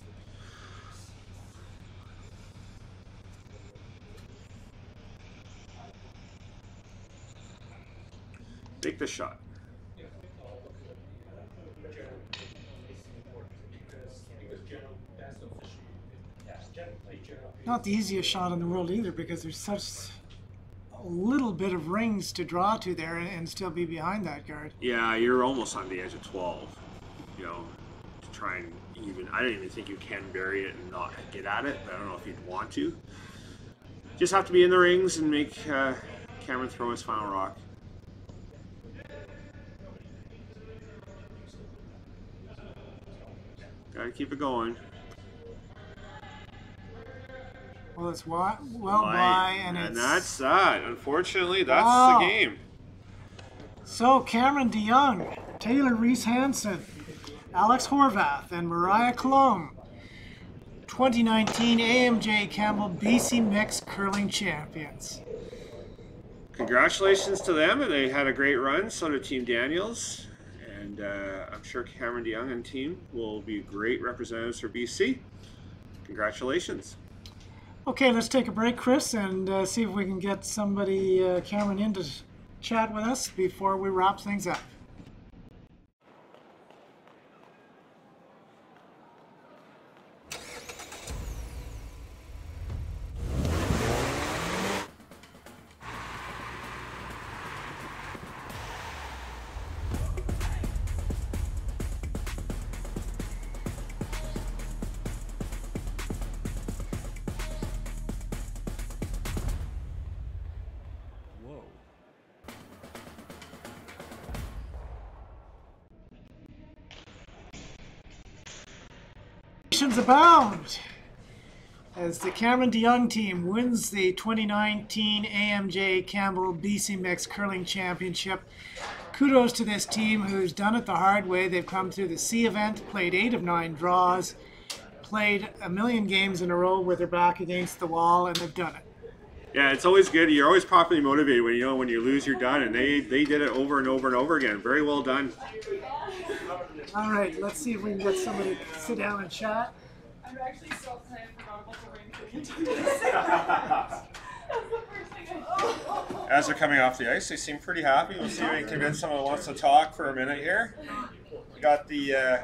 Take the shot. Not the easiest shot in the world either, because there's such a little bit of rings to draw to there and still be behind that guard. Yeah, you're almost on the edge of 12. You know, to try and even. I don't even think you can bury it and not get at it, but I don't know if you'd want to. Just have to be in the rings and make Cameron throw his final rock. Gotta keep it going. Well, it's well by, and that's that. Unfortunately, that's the game. So Cameron DeYoung, Taylor Reese Hansen, Alex Horvath, and Mariah Colomb, 2019 AMJ Campbell BC Mixed Curling Champions. Congratulations to them, and they had a great run. So did Team Daniels, and I'm sure Cameron DeYoung and team will be great representatives for BC. Congratulations. Okay, let's take a break, Chris, and see if we can get somebody, Cameron, in to chat with us before we wrap things up. Abound as the Cameron DeYoung team wins the 2019 AMJ Campbell BC Mixed Curling Championship. Kudos to this team who's done it the hard way. They've come through the C event, played 8 of 9 draws, played a million games in a row with their back against the wall, and they've done it. Yeah, it's always good. You're always properly motivated when when you lose, you're done, and they did it over and over and over again. Very well done. All right, let's see if we can get somebody to sit down and chat. I'm actually so excited about the ring coming into this. That's the first thing I As they're coming off the ice, they seem pretty happy. We'll see if we can convince someone who wants to talk for a minute here. We got the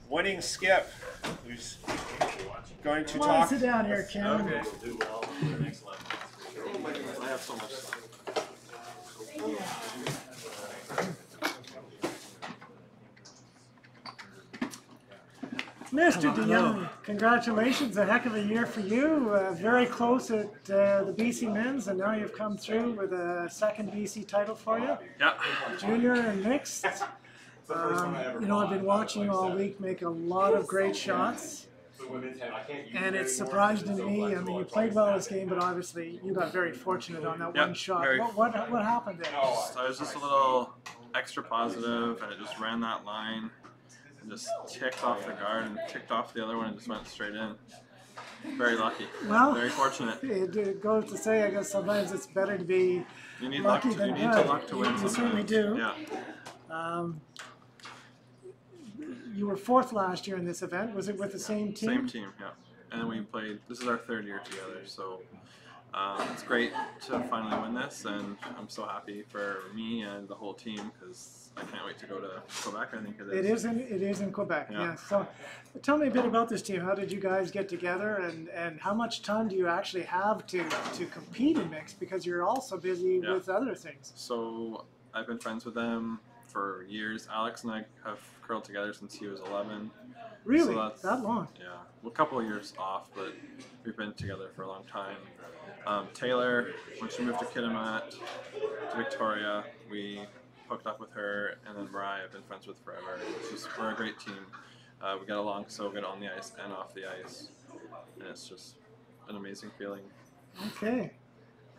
winning skip who's going to talk. Sit down here, Cameron. Okay, we'll do well for the next 11 months. I have so much stuff. Mr. DeYoung, congratulations, a heck of a year for you. Very close at the BC Men's, and now you've come through with a second BC title for you. Yeah. Junior and mixed. You know, I've been watching all week, make a lot of great shots. And it's surprising to me, I mean, you played well this game, but obviously you got very fortunate on that one shot. What happened there? I was just a little extra positive, and it just ran that line. And just ticked off the guard and ticked off the other one and just went straight in. Very lucky. Well, very fortunate. It goes to say, I guess sometimes it's better to be lucky than good. You need to luck to win. You certainly do. Yeah. You were 4th last year in this event. Was it with the same team? Same team, yeah. And then we played. This is our 3rd year together, so It's great to finally win this, and I'm so happy for me and the whole team because I can't wait to go to Quebec. I think it is. It is in Quebec. Yeah. Yeah. So, tell me a bit about this team. How did you guys get together, and how much time do you actually have to compete in mixed? Because you're also busy Yeah. with other things. So I've been friends with them for years. Alex and I have curled together since he was 11. Really, So that's, that long? Yeah, well, a couple of years off, but we've been together for a long time. Taylor, when she moved to Kitimat, to Victoria, we hooked up with her, and then Mariah I've been friends with forever. It's just, we're a great team. We get along so good on the ice and off the ice, and it's just an amazing feeling. Okay.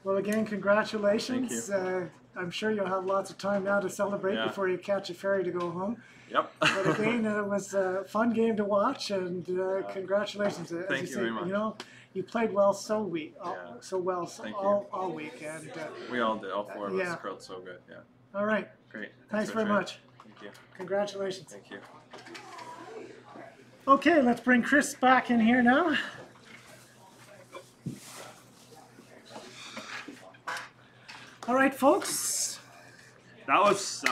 Well, again, congratulations. Thank you. I'm sure you'll have lots of time now to celebrate Yeah. before you catch a ferry to go home. Yep. But again, it was a fun game to watch, and congratulations. As Thank you very much. You know, you played well so well Thank all week, and We all did. All four of yeah. us curled so good. Yeah. all right. Great. Thanks very Richard. much. Thank you. Congratulations. Thank you. Okay, let's bring Chris back in here now. All right, folks. That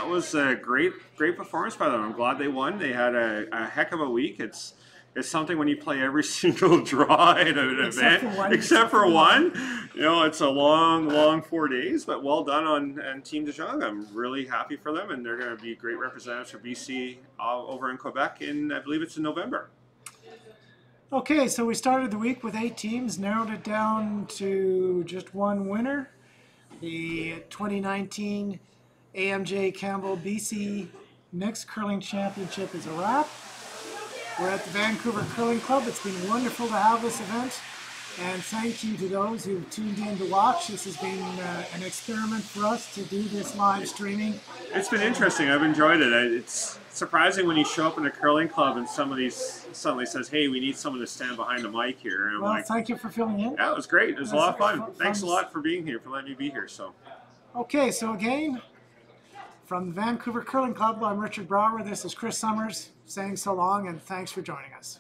was a great performance by them. I'm glad they won. They had a heck of a week. It's something when you play every single draw at an Except event, for one. except for one. You know, it's a long 4 days, but well done on Team de Jong. I'm really happy for them, and they're going to be great representatives for BC over in Quebec I believe it's in November. Okay, so we started the week with 8 teams, narrowed it down to just one winner. The 2019 AMJ Campbell BC Mixed Curling Championship is a wrap. We're at the Vancouver Curling Club. It's been wonderful to have this event, and thank you to those who tuned in to watch. This has been an experiment for us to do this live streaming. It's been interesting. I've enjoyed it. It's surprising when you show up in a curling club and somebody suddenly says, "Hey, we need someone to stand behind the mic here." And I'm Well, like, thank you for filling in. "Yeah, it was great. It was a lot of fun. Fun- Thanks a lot for being here, for letting me be here." So. Okay, so again, from the Vancouver Curling Club, I'm Richard Brower. This is Chris Summers saying so long, and thanks for joining us.